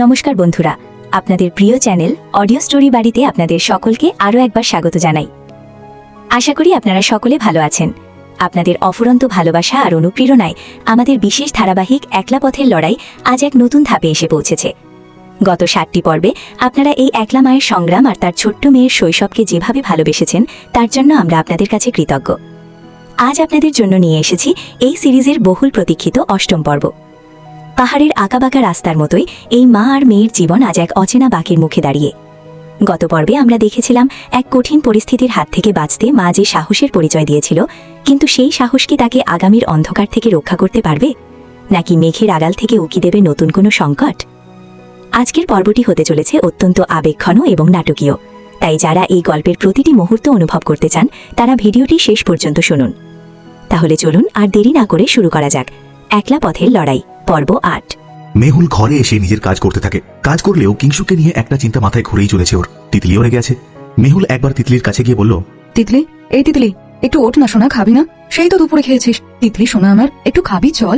নমস্কার বন্ধুরা, আপনাদের প্রিয় চ্যানেল অডিও স্টোরি বাড়িতে আপনাদের সকলকে আরও একবার স্বাগত জানাই। আশা করি আপনারা সকলে ভালো আছেন। আপনাদের অফুরন্ত ভালোবাসা আর অনুপ্রেরণায় আমাদের বিশেষ ধারাবাহিক একলা পথের লড়াই আজ এক নতুন ধাপে এসে পৌঁছেছে। গত 7টি পর্বে আপনারা এই একলা মায়ের সংগ্রাম আর তার ছোট্ট মেয়ের শৈশবকে যেভাবে ভালোবেসেছেন তার জন্য আমরা আপনাদের কাছে কৃতজ্ঞ। আজ আপনাদের জন্য নিয়ে এসেছি এই সিরিজের বহুল প্রতীক্ষিত 8ম পর্ব। পাহাড়ের আঁকাবাঁকা রাস্তার মতোই এই মা আর মেয়ের জীবন আজ এক অচেনা বাঁকের মুখে দাঁড়িয়ে। গত পর্বে আমরা দেখেছিলাম এক কঠিন পরিস্থিতির হাত থেকে বাঁচতে মা যে সাহসের পরিচয় দিয়েছিল, কিন্তু সেই সাহস কি তাকে আগামীর অন্ধকার থেকে রক্ষা করতে পারবে, নাকি মেঘের আড়াল থেকে উকি দেবে নতুন কোনো সংকট? আজকের পর্বটি হতে চলেছে অত্যন্ত আবেগঘন এবং নাটকীয়, তাই যারা এই গল্পের প্রতিটি মুহূর্ত অনুভব করতে চান তারা ভিডিওটি শেষ পর্যন্ত শুনুন। তাহলে চলুন আর দেরি না করে শুরু করা যাক একলা পথের লড়াই পর্ব 8। মেহুল ঘরে এসে নিজের কাজ করতে থাকে। কাজ করলেও কিংশুককে নিয়ে একটা চিন্তা মাথায় ঘুরেই চলেছে ওর। তিতলি ওরে গেছে। মেহুল একবার তিতলির কাছে গিয়ে বলল, তিতলি, এই তিতলি, একটু ওঠ না সোনা, খাবি না? সেই তো দুপুরে খেয়েছিস। তিতলি সোনা আমার, একটু খাবি, চল।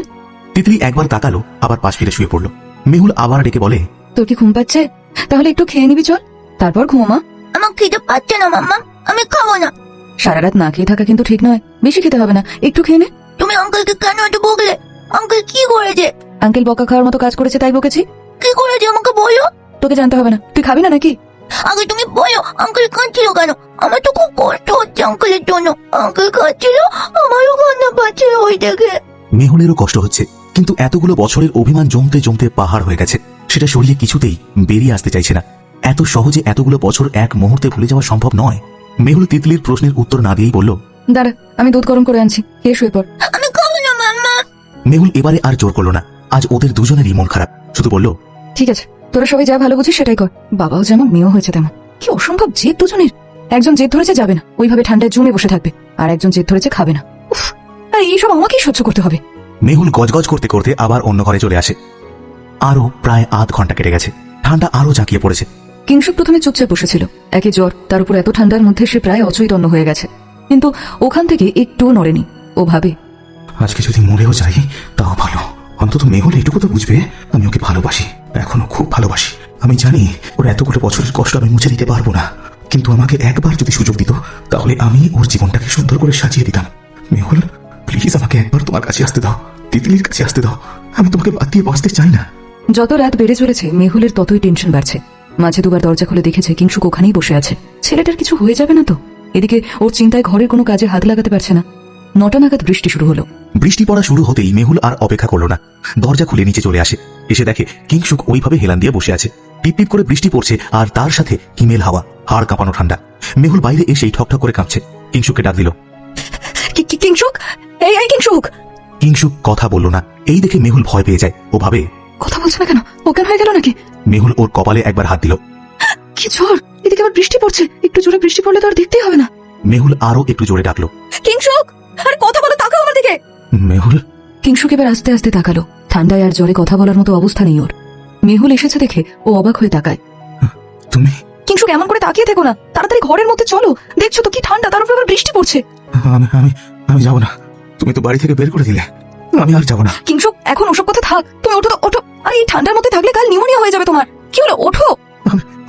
তিতলি একবার তাকালো, আবার পাশ ফিরে শুয়ে পড়ল। মেহুল আবার ডেকে বলে, তোর কি ঘুম পাচ্ছে? তাহলে একটু খেয়ে নিবি, চল, তারপর ঘুমা। আমার খেতে পাচ্ছে না মাম্মা, আমি খাবো না। সারা রাত না খেয়ে থাকা কিন্তু ঠিক নয়, বেশি খেতে হবে না, একটু খেয়ে নে। তুমি আঙ্কেলকে কেন এত বকলে? আঙ্কেল কি করেছে? আঙ্কেল বকা খাওয়ার মতো কাজ করেছে তাই বকেছি। কি করেছে আমাকে বলো। তোকে জানতে হবে না, তুই খাবি না নাকি? আগে তুমি বলো, আঙ্কেল কাঁদছিল কেন? আমার তো খুব কষ্ট হচ্ছে আঙ্কেলের জন্য। আঙ্কেল কাঁদছিল, আমারও কান্না পাচ্ছিল ওই দেখে। মেহুলেরও কষ্ট হচ্ছে, কিন্তু এতগুলো বছরের অভিমান জমতে জমতে পাহাড় হয়ে গেছে। সেটা সরিয়ে কিছুতেই বেরিয়ে আসতে চাইছে না। এত সহজে এতগুলো বছর এক মুহূর্তে ভুলে যাওয়া সম্ভব নয়। মেহুল তিতলির প্রশ্নের উত্তর না দিয়েই বলল, দাঁড়া, আমি দুধ গরম করে আনছি, খেয়ে শুয়ে পড়। আমি খাবো না মাম্মা। মেহুল এবারে আর জোর করলো না। আজ ওদের দুজনেরই মন খারাপ। শুধু বলল, ঠিক আছে, তোরা সবাই যা ভালো বুঝিস সেটাই কর। বাবাও যেমন, মেয়েও হয়েছে তেমন। কি অসম্ভব জেদ দুজনের। একজন জেদ ধরেছে যাবে না, ওইভাবে ঠান্ডায় জমে বসে থাকবে, আর একজন জেদ ধরেছে খাবে না। উফ, আর এইসব আমাকেই সহ্য করতে হবে। মেহুল গজগজ করতে করতে আবার অন্য ঘরে চলে আসে। আরো প্রায় আধ ঘন্টা কেটে গেছে। ঠান্ডা আরো জাঁকিয়ে পড়েছে। কিংশুক প্রথমে চুপচাপ বসেছিল। একে জ্বর, তার উপর এত ঠান্ডার মধ্যে সে প্রায় অচৈতন্য হয়ে গেছে, কিন্তু ওখান থেকে একটুও নড়েনি। ও ভাবে, আজকে যদি মরেও যাই তাও ভালো, অন্তত মেহুল এটুকু তো বুঝবে আমি ওকে ভালোবাসি, এখনো খুব ভালোবাসি। আমি জানি ওর এতগুলো বছরের কষ্ট আমি মুছে দিতে পারবো না, কিন্তু আমাকে একবার যদি সুযোগ দিত তাহলে আমি ওর জীবনটাকে সুন্দর করে সাজিয়ে দিতাম। মেহুল, প্লিজ আমাকে একবার তোমার কাছে আসতে দাও, তিতলির কাছে আসতে দাও। আমি তোমাকে বাদ দিয়ে বাঁচতে চাই না। যত রাত বেড়ে চলেছে মেহুলের ততই টেনশন বাড়ছে। মাঝে দুবার দরজা খুলে দেখেছে কিংশুক ওখানেই বসে আছে। ছেলেটার কিছু হয়ে যাবে না তো? এদিকে ওর চিন্তায় ঘরের কোনো কাজে হাত লাগাতে পারছে না। 9টা নাগাদ বৃষ্টি শুরু হলো। বৃষ্টি পড়া শুরু হতেই মেহুল আর অপেক্ষা করলো না। দরজা খুলে নিচে চলে আসে। এসে দেখে কিংশুক ওইভাবে হেলান দিয়ে বসে আছে। টিপ টিপ করে বৃষ্টি পড়ছে, আর তার সাথে হিমেল হাওয়া, হাড় কাঁপানো ঠান্ডা। মেহুল বাইরে এসেই ঠকঠক করে কাঁপছে। কিংশুককে ডাক দিল, কিংশুক, এই কিংশুক। কিংশুক কথা বলল না। এই দেখে মেহুল ভয় পেয়ে যায়। ও ভাবে, কথা বলছে না কেন? অজ্ঞান হয়ে গেল নাকি? মেহুল ওর কপালে একবার হাত দিল। কি ঝড়, এদিকে আবার বৃষ্টি পড়ছে। একটু জোরে বৃষ্টি পড়লে তো আর দেখতেই হবে না। মেহুল আরো একটু জোরে ডাকলো, কিংশুক, আরে কথা বলে, তাকাও আমার দিকে। মেহুল। কিংশুক এবার আস্তে আস্তে তাকালো। ঠান্ডায় আর জ্বরে কথা বলার মতো অবস্থা নেই ওর। মেহুল এসেছে দেখে ও অবাক হয়ে তাকায়। তুমি? কিংশুক, এমন করে তাকিয়ে থেকো না, তাড়াতাড়ি ঘরের মধ্যে চলো। দেখছো তো কি ঠান্ডা, তার উপর আবার বৃষ্টি পড়ছে। আমি আমি আমি যাবো না। তুমি তো বাড়ি থেকে বের করে দিলে, আমি আর যাবো না। কিংশুক, এখন ওসব কথা থাক, তুমি ওঠো তো, ওঠো। আরে এই ঠান্ডার মধ্যে থাকলে কাল নিউমোনিয়া হয়ে যাবে তোমার। কি হলো, ওঠো।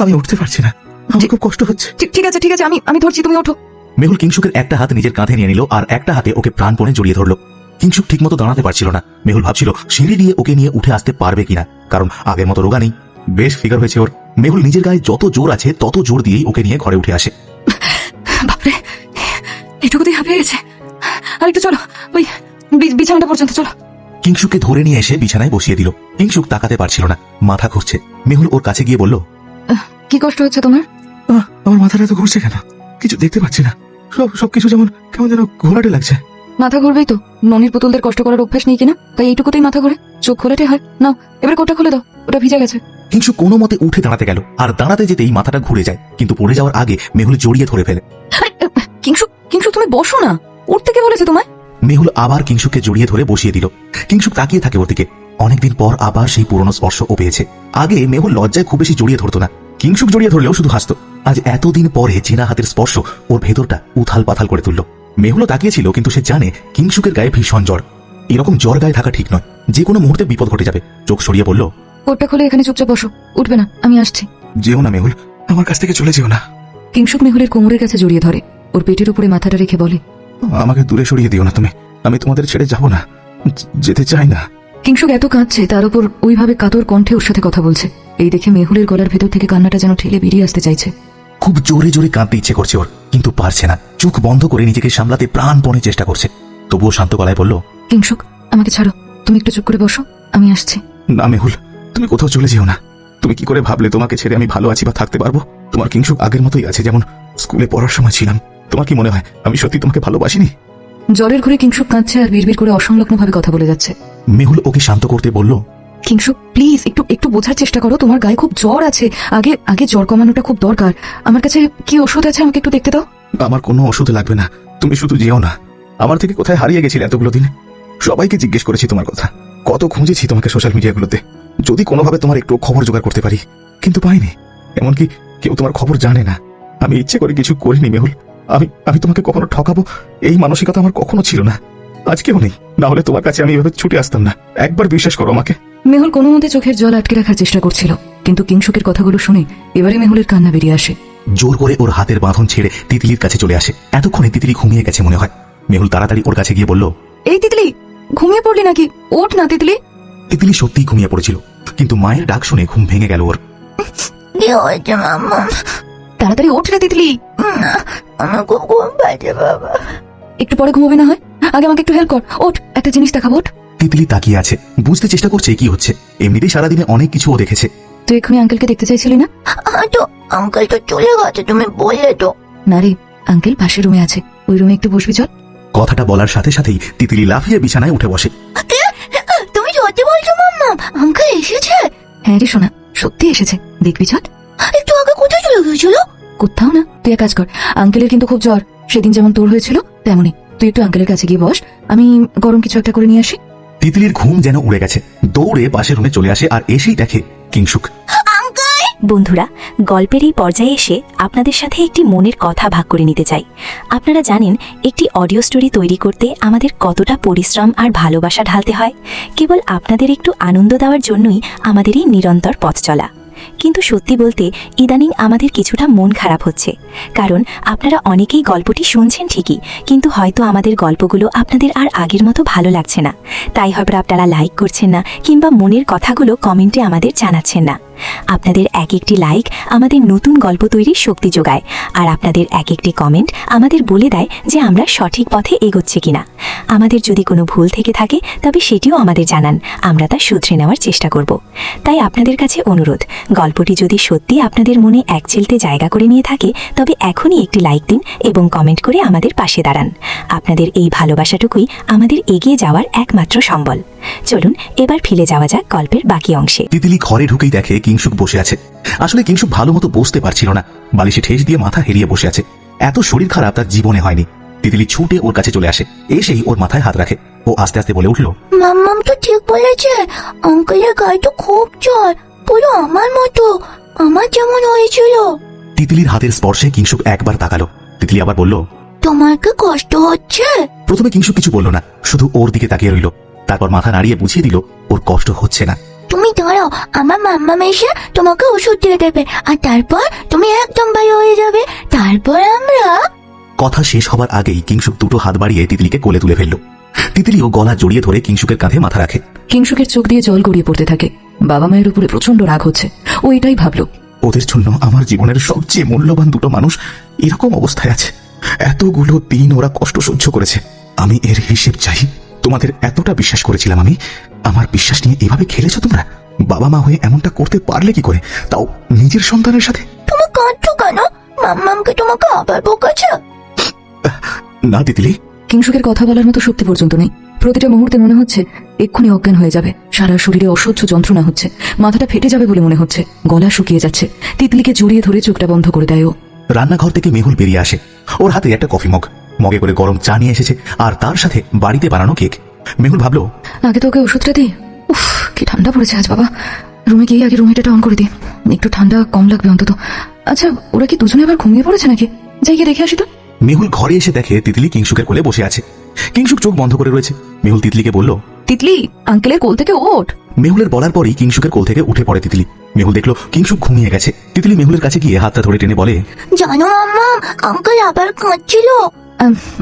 আমি উঠতে পারছি না, আমার খুব কষ্ট হচ্ছে। ঠিক আছে ঠিক আছে, আমি ধরছি, তুমি ওঠো। মেহুল কিংশুকের একটা হাত নিজের কাঁধে নিয়ে নিল, আর একটা হাতে ওকে প্রাণপণে জড়িয়ে ধরলো। কিংশুক ঠিক মতো দাঁড়াতে পারছিল না। মেহুল ভাবছিল সিঁড়ি দিয়ে ওকে নিয়ে উঠে আসতে পারবে কিনা, কারণ আগের মতো রোগা নেই, বেশ ফিগার হয়েছে ওর। মেহুল নিজের গায়ে যত জোর আছে তত জোর দিয়েই ওকে নিয়ে ঘরে উঠে আসে। বাপরে, এটুকুতেই হাঁপিয়ে গেছে। আর একটু চলো, ওই বিছানাটা পর্যন্ত চলো। কিংশুককে ধরে নিয়ে এসে বিছানায় বসিয়ে দিল। কিংশুক তাকাতে পারছিল না, মাথা ঘুরছে। মেহুল ওর কাছে গিয়ে বলল, কি কষ্ট হচ্ছে তোমার? আমার মাথাটা এত ঘুরছে কেন? কিছু দেখতে পাচ্ছি না, সবকিছু যেমন কেমন যেন ঘোলাটে লাগছে। মাথা ঘুরবেই তো, ননির পুতুলদের কষ্ট করার অভ্যাস নেই কিনা, তাই এইটুকুতেই মাথা ঘুরে। চোখ খোলাটে হয় নাও, এবার কোটটা খুলে দাও, ওটা ভিজে গেছে। কিংশুক কোনো মতে উঠে দাঁড়াতে গেল, আর দাঁড়াতে যেতেই মাথাটা ঘুরে যায়, কিন্তু পড়ে যাওয়ার আগে মেহুল জড়িয়ে ধরে ফেলে। কিংশুক, তুমি বসো না, উঠতে কে বলেছে তোমায়? মেহুল আবার কিংশুককে জড়িয়ে ধরে বসিয়ে দিল। কিংশুক তাকিয়ে থাকে ওর দিকে। অনেকদিন পর আবার সেই পুরনো স্পর্শ ও পেয়েছে। আগে মেহুল লজ্জায় খুব বেশি জড়িয়ে ধরতো না, কিংশুক জড়িয়ে ধরলেও শুধু হাসতো। আজ এতদিন পরে চেনা হাতের স্পর্শ ওর ভেতরটা উথাল পাথাল করে তুলল। মেহুলও তাকিয়েছিল, কিন্তু সে জানে কিংশুকের গায়ে ভীষণ জ্বর। এরকম জ্বর গায়ে থাকা ঠিক নয়, যে কোনো মুহূর্তে বিপদ ঘটে যাবে। চোখ সরিয়ে বলল, কোটটা খুলে এখানে চুপচাপ বসো, উঠবে না, আমি আসছি। যেও না মেহুল, আমার কাছ থেকে চলে যেও না। কিংসুক মেহুলের কোমরের কাছে জড়িয়ে ধরে, ওর পেটের উপরে মাথাটা রেখে বলে, আমাকে দূরে সরিয়ে দিও না তুমি, আমি তোমাদের ছেড়ে যাব না, যেতে চাই না। কিংসুক এত কাঁদছে, তার উপর ওইভাবে কাতর কণ্ঠে ওর সাথে কথা বলছে। এই দেখে মেহুলের গলার ভেতর থেকে কান্নাটা যেন ঠেলে বেরিয়ে আসতে চাইছে। খুব জোরে জোরে কাঁদতে ইচ্ছে করছে ওর, কিন্তু পারছে না। চোখ বন্ধ করে নিজেকে সামলাতে প্রাণপণে চেষ্টা করছে। তবুও শান্ত গলায় বলল, কিংসুক, আমাকে ছাড়ো, তুমি একটু চুপ করে বসো, আমি আসছি। না মেহুল, তুমি কোথাও চলে যেও না। তুমি কি করে ভাবলে তোমাকে ছেড়ে আমি ভালো আছি বা থাকতে পারবো? তোমার কিংসুক আগের মতোই আছে, যেমন স্কুলে পড়ার সময় ছিলাম। তোমার কি মনে হয় আমি সত্যি তোমাকে ভালোবাসিনি? জলের ঘরে কিংসুক কাঁদছে আর বিড়বিড় করে অসংলগ্নভাবে কথা বলে যাচ্ছে। মেহুল ওকে শান্ত করতে বলল, কিংসুক প্লিজ একটু একটু বোঝার চেষ্টা করো, তোমার গায়ে খুব জ্বর আছে, আগে আগে জ্বর কমানোটা খুব দরকার। আমার কাছে কি ওষুধ আছে, আমাকে একটু দেখতে দাও। আমার কোনো ওষুধ লাগবে না, তুমি শুধু যেও না। আমার থেকে কোথায় হারিয়ে গেছিলে এতগুলো দিন? সবাইকে জিজ্ঞেস করেছি তোমার কথা, কত খুঁজেছি তোমাকে সোশ্যাল মিডিয়াগুলোতে, যদি কোনোভাবে তোমার একটু খবর জোগাড় করতে পারি, কিন্তু পাইনি। এমনকি কেউ তোমার খবর জানে না। আমি ইচ্ছে করে কিছু করিনি মেহুল। আমি তোমাকে কখনো ঠকাবো এই মানসিকতা আমার কখনো ছিল না, আজকেও নেই। না হলে তোমার কাছে আমি এভাবে ছুটে আসতাম না। একবার বিশ্বাস করো আমাকে। মেহুল কোনো মতে চোখের জল আটকে রাখার চেষ্টা করছিল, কিন্তু কিংসুকের কথাগুলো শুনে এবারে মেহুলের কান্না বেরিয়ে আসে। জোর করে ওর হাতের বাঁধন ছেড়ে তিতলির কাছে চলে আসে। এতক্ষণে তিতলি ঘুমিয়ে গেছে মনে হয়। মেহুল তাড়াতাড়ি ওর কাছে গিয়ে বলল, এই তিতলি, ঘুমিয়ে পড়লি নাকি? ওঠ না তিতলি। তিতলি সত্যিই ঘুমিয়ে পড়েছিল, কিন্তু মায়ের ডাক শুনে ঘুম ভেঙে গেল ওর। কি হয়েছে মাম্মা? তাড়াতাড়ি ওঠ রে তিতলি। না, আমার খুব ঘুম পাচ্ছে বাবা। একটু পরে ঘুমোবে না হয়? আগে আমাকে একটু হেল্প কর, ওঠ, একটা জিনিস দেখাবো, ওঠ। তিতলি তাকিয়ে আছে, বুঝতে চেষ্টা করছে কি হচ্ছে। এমনিতেই সারাদিনে অনেক কিছু ও দেখেছে। তুই এক্ষুনি আঙ্কেলকে দেখতে চাইছিলি না? তো আঙ্কেল তো চলে গেছে, তুমি বললে তো। না রে, আঙ্কেল পাশের রুমে আছে, ওই রুমে একটু বসবি চল। কথাটা বলার সাথে সাথেই তিতলি লাফিয়ে বিছানায় উঠে বসে। তুমি সত্যি বলছো মাম্মা? আঙ্কেল এসেছে? হ্যাঁ রে সোনা, সত্যি এসেছে, দেখবি চল। একটু আগে কোথায় চলে গেছিল? কোথাও না, তুই এক কাজ কর, আঙ্কেলের কিন্তু খুব জ্বর, সেদিন যেমন তোর হয়েছিল তেমনই। তুই একটু আঙ্কেলের কাছে গিয়ে বস, আমি গরম কিছু একটা করে নিয়ে আসি। তিতলির ঘুম যেন উড়ে গেছে, দৌড়ে পাশের রুমে চলে আসে আর এসেই দেখে কিংসুক। বন্ধুরা, গল্পের এই পর্যায়ে এসে আপনাদের সাথে একটি মনের কথা ভাগ করে নিতে চাই। আপনারা জানেন একটি অডিও স্টোরি তৈরি করতে আমাদের কতটা পরিশ্রম আর ভালোবাসা ঢালতে হয়। কেবল আপনাদের একটু আনন্দ দেওয়ার জন্যই আমাদের এই নিরন্তর পথ চলা। কিন্তু সত্যি বলতে ইদানিং আমাদের কিছুটা মন খারাপ হচ্ছে, কারণ আপনারা অনেকেই গল্পটি শুনছেন ঠিকই, কিন্তু হয়তো আমাদের গল্পগুলো আপনাদের আর আগের মতো ভালো লাগছে না। তাই হয়তো আপনারা লাইক করছেন না কিংবা মনের কথাগুলো কমেন্টে আমাদের জানাচ্ছেন না। আপনাদের এক একটি লাইক আমাদের নতুন গল্প তৈরির শক্তি যোগায়, আর আপনাদের এক একটি কমেন্ট আমাদের বলে দেয় যে আমরা সঠিক পথে এগোচ্ছি কিনা। আমাদের যদি কোনো ভুল থেকে থাকে তবে সেটিও আমাদের জানান, আমরা তা শুধরে নেওয়ার চেষ্টা করব। তাই আপনাদের কাছে অনুরোধ, গল্পটি যদি সত্যি আপনাদের মনে একচিলতে জায়গা করে নিয়ে থাকে তবে এখনই একটি লাইক দিন এবং কমেন্ট করে আমাদের পাশে দাঁড়ান। আপনাদের এই ভালোবাসাটুকুই আমাদের এগিয়ে যাওয়ার একমাত্র সম্বল। চলুন এবার ফিরে যাওয়া যাক গল্পের বাকি অংশে। তিতলি ঘরে ঢুকেই দেখে কিংসুক বসে আছে। আসলে কিংসুক ভালো মতো বসতে পারছিল না, বালিশে ঠেস দিয়ে মাথা হেলিয়ে বসে আছে। এত শরীর খারাপ তার জীবনে হয়নি। তিতলি ছুটে ওর কাছে চলে আসে, এসেই ওর মাথায় হাত রাখে। ও আস্তে আস্তে বলে উঠল, মাম্মাম তো ঠিক বলেছে, আঙ্কেলের গায়ে তো খুব জ্বর, পুরো আমার মতো, আমার যেমন হয়েছিল। তিতলির হাতের স্পর্শে কিংসুক একবার তাকালো। তিতলি আবার বলল, তোমার কি কষ্ট হচ্ছে? প্রথমে কিংসুক কিছু বলল না, শুধু ওর দিকে তাকিয়ে রইল। তারপর মাথা নাড়িয়ে বুঝিয়ে দিল ওর কষ্ট হচ্ছে না। তুমি দাঁড়াও, আমার মাম্মাম এসে তোমাকে ওষুধ দিয়ে দেবে, আর তারপর তুমি একদম ভালো হয়ে যাবে। তারপর আমরা। কথা শেষ হবার আগেই কিংসুক দুটো হাত বাড়িয়ে তিতলিকে কোলে তুলে ফেলল। তিতলিও গলা জড়িয়ে ধরে কিংসুকের কাঁধে মাথা রাখে। কিংসুকের চোখ দিয়ে জল গড়িয়ে পড়তে থাকে। বাবা মায়ের উপরে প্রচন্ড রাগ হচ্ছে, ও এটাই ভাবল, ওদের জন্য আমার জীবনের সবচেয়ে মূল্যবান দুটো মানুষ এরকম অবস্থায় আছে। এতগুলো দিন ওরা কষ্ট সহ্য করেছে, আমি এর হিসেব চাই। তোমাদের এতটা বিশ্বাস করেছিলাম আমি, আমার বিশ্বাস নিয়ে এভাবে খেলেছো তোমরা? বাবা মা হয়ে এমনটা করতে পারলে কি করে, তাও নিজের সন্তানের সাথে? তুমি কাঁদছো কেন? মাম্মামকে তোমাকে আবার বকেছে? না তিতলি। কিংসুকের কথা বলার মতো শক্তি পর্যন্ত নেই। প্রতিটা মুহূর্তে মনে হচ্ছে এক্ষুনি অজ্ঞান হয়ে যাবে। সারা শরীরে অসহ্য যন্ত্রণা হচ্ছে, মাথাটা ফেটে যাবে বলে মনে হচ্ছে, গলা শুকিয়ে যাচ্ছে। তিতলিকে জড়িয়ে ধরে চোখটা বন্ধ করে দেয় ও। রান্নাঘর থেকে মেহুল বেরিয়ে আসে। ওর হাতে একটা কফি মগ, মগে করে গরম চা নিয়ে এসেছে, আর তার সাথে বাড়িতে বানানো কেক। মেহুল ভাবলো, আগে তো ওকে ওষুধটা দিই। উফ, কি ঠান্ডা পড়েছে আজ বাবা। রুমে গিয়ে আগে রুম হিটারটা অন করে দিই, একটু ঠান্ডা কম লাগবে অন্তত। আচ্ছা, ওরা কি দুজনে আবার ঘুমিয়ে পড়েছে নাকি? যাই গিয়ে দেখে আসি তো। মেহুল ঘরে এসে দেখে তিতলি কিংসুকের কোলে বসে আছে। কিংসুক চোখ বন্ধ করে রয়েছে। মেহুল তিতলিকে বলল, তিতলি, আঙ্কেলের কোল থেকে ওঠ। মেহুলের বলার পরেই কিংসুকের কোল থেকে উঠে পড়ে তিতলি। মেহুল দেখলো কিংসুক ঘুমিয়ে গেছে। তিতলি মেহুলের কাছে গিয়ে হাতটা ধরে টেনে বলে, জানো মাম্মা, আঙ্কেল আবার কাঁদছিল।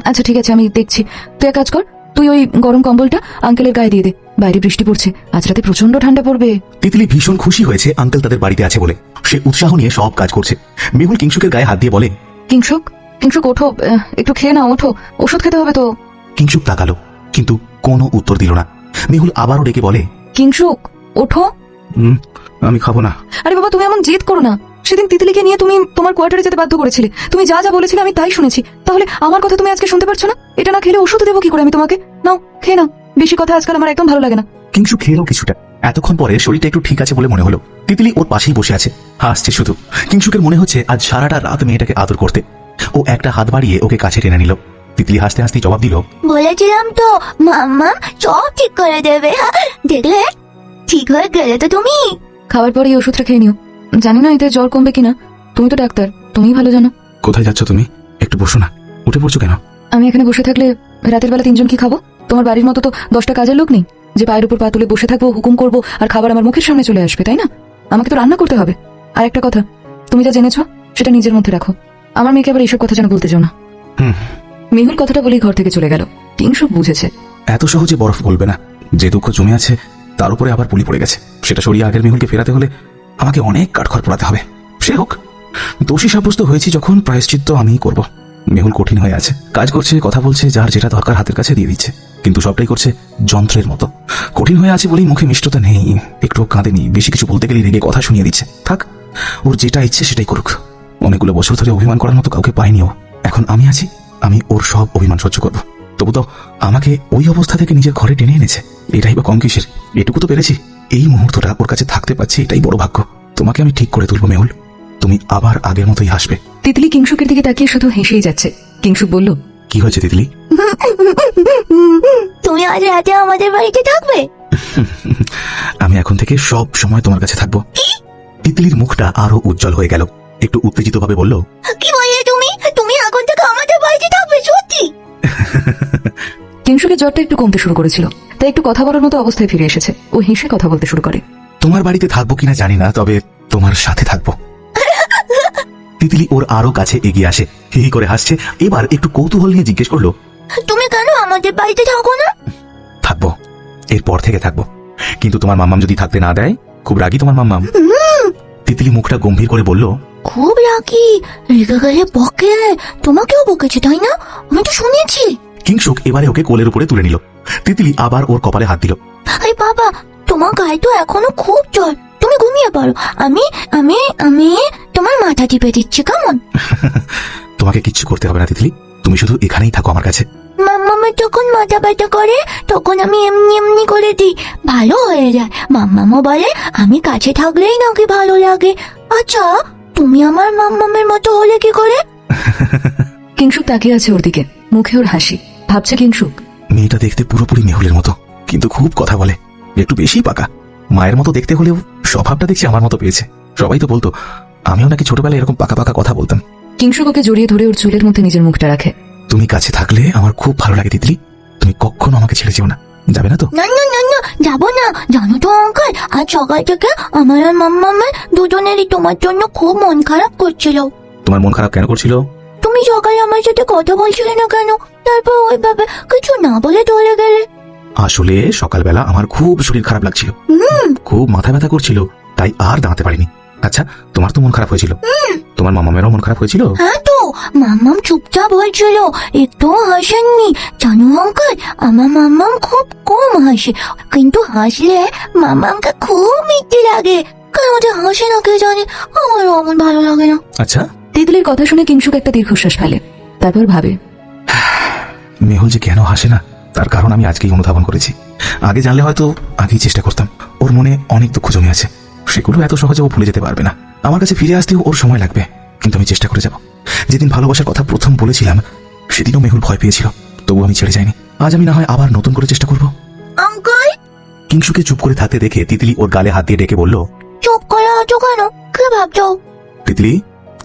আচ্ছা ঠিক আছে, আমি দেখছি। তুই এক কাজ কর, তুই ওই গরম কম্বলটা আঙ্কেলের গায়ে দিয়ে দে। বাইরে বৃষ্টি পড়ছে, আজ রাতে প্রচন্ড ঠান্ডা পড়বে। তিতলি ভীষণ খুশি হয়েছে আঙ্কেল তাদের বাড়িতে আছে বলে। সে উৎসাহ নিয়ে সব কাজ করছে। মেহুল কিংসুকের গায়ে হাত দিয়ে বলে, কিংসুক, কিংসুক ওঠো, একটু খেয়ে নাও, ওঠো, ওষুধ খেতে হবে তো। কিংসুক তাকালো, কিন্তু কোনো উত্তর দিল না। মেহুল আবারও ডেকে বলে, কিংসুক ওঠো। আমি খাবো না। আরে বাবা, তুমি এমন জেদ করো না। সেদিন তিতলিকে নিয়ে তুমি তোমার কোয়ার্টারে যেতে বাধ্য করেছিলে। তুমি যা যা বলেছিলে আমি তাই শুনেছি। তাহলে আমার কথা তুমি আজকে শুনতে পারছো না? এটা না খেলে ওষুধ দেবো কি করে আমি তোমাকে? নাও খেয়ে নাও। বেশি কথা আজকাল আমার একদম ভালো লাগে না। কিংসুক খেলো কিছুটা। এতক্ষণ পরে শরীরটা একটু ঠিক আছে বলে মনে হলো। তিতলি ওর পাশেই বসে আছে, হাসছে শুধু। কিংসুকের মনে হচ্ছে আজ সারাটা রাত মেয়েটাকে আদর করতে। ও একটা হাত বাড়িয়ে ওকে কাছে টেনে নিল। তিতলি হাসতে হাসতে জবাব দিল, বলেছিলাম তো মাম্মা সব ঠিক করে দেবে। দেখলে ঠিক হয়ে গেলে তো তুমি। খাবার পরে এই ওষুধটা খেয়ে নিও। জানি না এতে জ্বর কমবে কিনা, তুমি তো ডাক্তার, তুমিই ভালো জানো। কোথায় যাচ্ছ তুমি? একটু বসো না, উঠে পড়ছো কেন? আমি এখানে বসে থাকলে রাতের বেলা তিনজন কি খাবো? তোমার বাড়ির মতো তো 10টা কাজের লোক নেই যে পায়ের উপর পা তুলে বসে থাকবো, হুকুম করবো আর খাবার আমার মুখের সামনে চলে আসবে, তাই না? আমাকে তো রান্না করতে হবে। আর একটা কথা, তুমি যা জেনেছো সেটা নিজের মধ্যে রাখো। আমার মেয়েকে আবার এইসব কথা যেন বলতে চাও না। মেহুল কথাটা বলেই ঘর থেকে চলে গেল। কিংসুক বুঝেছে এত সহজে বরফ গলবে না। যে দুঃখ জমে আছে তার উপরে আবার পুলি পড়ে গেছে। সেটা সরিয়ে আগের মেহুলকে ফেরাতে হলে আমাকে অনেক কাঠখড় পোড়াতে হবে। সে হোক, দোষী সাব্যস্ত হয়েছি যখন প্রায়শ্চিত্ত আমিই করব। মেহুল কঠিন হয়ে আছে, কাজ করছে, কথা বলছে, যার যেটা দরকার হাতের কাছে দিয়ে দিচ্ছে, কিন্তু সবটাই করছে যন্ত্রের মতো। কঠিন হয়ে আছে বলেই মুখে মিষ্টতা নেই, একটু কাঁদেনি, বেশি কিছু বলতে গেলে রেগে কথা শুনিয়ে দিচ্ছে। থাক, ওর যেটা ইচ্ছে সেটাই করুক। অনেকগুলো বছর ধরে অভিমান করার মতো কাউকে পাইনি ও। এখন আমি আছি, আমি ওর সব অভিমান সহ্য করব। তবু তো আমাকে ওই অবস্থা থেকে নিজের ঘরে টেনে এনেছে, এটাই বা কম কিসের? এটুকু তো পেরেছি। এই মুহূর্তটা ওর কাছে থাকতে পারছি, এটাই বড় ভাগ্য। তোমাকে আমি ঠিক করে তুলবো মেহুল, তুমি আবার আগের মতোই হাসবে। তিতলি কিংসুকের দিকে তাকিয়ে শুধু হেসেই যাচ্ছে। কিংসুক বলল, কি হয়েছে তিতলি? তুমি আজ রাতে আমাদের বাড়িতে থাকবে? আমি এখন থেকে সব সময় তোমার কাছে থাকবো। তিতলির মুখটা আরো উজ্জ্বল হয়ে গেল। একটু উত্তেজিত ভাবে বলল, কি বললে তুমি? তুমি এখন থেকে আমাদের বাড়িতে থাকবে? সত্যি? কিংসুকের জ্বরটা একটু কমতে শুরু করেছিল, তাই একটু কথা বলার মতো অবস্থায় ফিরে এসেছে। ও হেসে কথা বলতে শুরু করে। তোমার বাড়িতে থাকবো কিনা জানি না, তবে তোমার সাথে থাকবো। তিতলি ওর আরো কাছে এগিয়ে আসে, হি হি করে হাসছে। এবার একটু কৌতূহল নিয়ে জিজ্ঞেস করলো, তুমি কেন আমাদের বাড়িতে থাকো না? থাকবো, এরপর থেকে থাকবো। কিন্তু তোমার মাম্মাম যদি থাকতে না দেয়? খুব রাগী তোমার মাম্মাম। তিতলি মুখটা গম্ভীর করে বলল, খুব রাগি, রেগে গেলে বকে। তোমাকেও বকেছে তাই না? আমি তো শুনেছি। কিংসুক এবারে ওকে কোলের উপরে তুলে নিল। তিতলি আবার ওর কপালে হাত দিল। আরে বাবা, তোমার গায়ে তো এখনো খুব জ্বর, তুমি ঘুমিয়ে পড়ো। আমি আমি আমি তোমার মাথা টিপে দিচ্ছি, কেমন? তোমাকে কিচ্ছু করতে হবে না তিতলি, তুমি শুধু এখানেই থাকো আমার কাছে। মাম্মামা যখন মাথা ব্যথা করে তখন আমি এমনি এমনি করে দিই, ভালো হয়ে যায়। মাম্মামা বলে আমি কাছে থাকলেই নাকি ভালো লাগে। আচ্ছা, তুমি আমার মাম্মামের মতো হলে কি করে? কিংসুক তাকিয়ে আছে ওর দিকে, মুখে ওর হাসি। ভাবছে কিংসুক, মেয়েটা দেখতে পুরোপুরি মেহুলের মতো, কিন্তু খুব কথা বলে, একটু বেশি পাকা। মায়ের মতো দেখতে হলেও স্বভাবটা দেখছি আমার মতো পেয়েছে। সবাই তো বলতো আমিও নাকি ছোটবেলায় এরকম পাকা পাকা কথা বলতাম। কিংসুক ওকে জড়িয়ে ধরে ওর চুলের মধ্যে নিজের মুখটা রাখে। তুমি কাছে থাকলে আমার খুব ভালো লাগে তিতলি, তুমি কখনো আমাকে ছেড়ে যেও না। যাবে না তো? না না না না, যাবো না। জানো তো আঙ্কেল, আজ সকাল থেকে আমার আর মাম্মামের দুজনেরই তোমার জন্য খুব মন খারাপ করছিল। তোমার মন খারাপ কেন করছিল? তুমি সকালে আমার সাথে কথা বলছিলে না কেন? তারপর ওইভাবে কিছু না বলে চলে গেলে। আসলে সকালবেলা আমার খুব শরীর খারাপ লাগছিল, খুব মাথা ব্যথা করছিল, তাই আর দাঁড়াতে পারিনি। আচ্ছা, তোমার তো মন খারাপ হয়েছিল, তোমার মামামেরও মন খারাপ হয়েছিল? হ্যাঁ তো, মাম্মাম চুপচাপ হয়েছিল, একটু হাসেননি। জানো আঙ্কেল, আমার মাম্মাম খুব কম হাসে, কিন্তু হাসলে মাম্মামকে খুব মিষ্টি লাগে। কেন যে হাসে না কে জানে, আমারও অমন ভালো লাগে না। আচ্ছা। তিতলির কথা শুনে কিংসুক একটা দীর্ঘশ্বাস ফেলে, তারপর ভাবে, মেহুল যে কেন হাসে না তার কারণ আমি আজকেই অনুধাবন করেছি। আগে জানলে হয়তো আগেই চেষ্টা করতাম। ওর মনে অনেক দুঃখ জমে আছে, সেগুলো এত সহজে ও ভুলে যেতে পারবে না। আমার কাছে ফিরে আসতেও ওর সময় লাগবে, কিন্তু আমি চেষ্টা করে যাব। যেদিন ভালোবাসার কথা প্রথম বলেছিলাম সেদিনও মেহুল ভয় পেয়েছিল, তবু আমি ছেড়ে যাইনি। আজ আমি না হয় আবার নতুন করে চেষ্টা করব। আঙ্কেল, কিংসুকে চুপ করে থাকতে দেখে তিতলি ওর গালে হাত দিয়ে ডেকে বলল, চুপ করে আছো কেন? কি ভাবছো? তিতলি,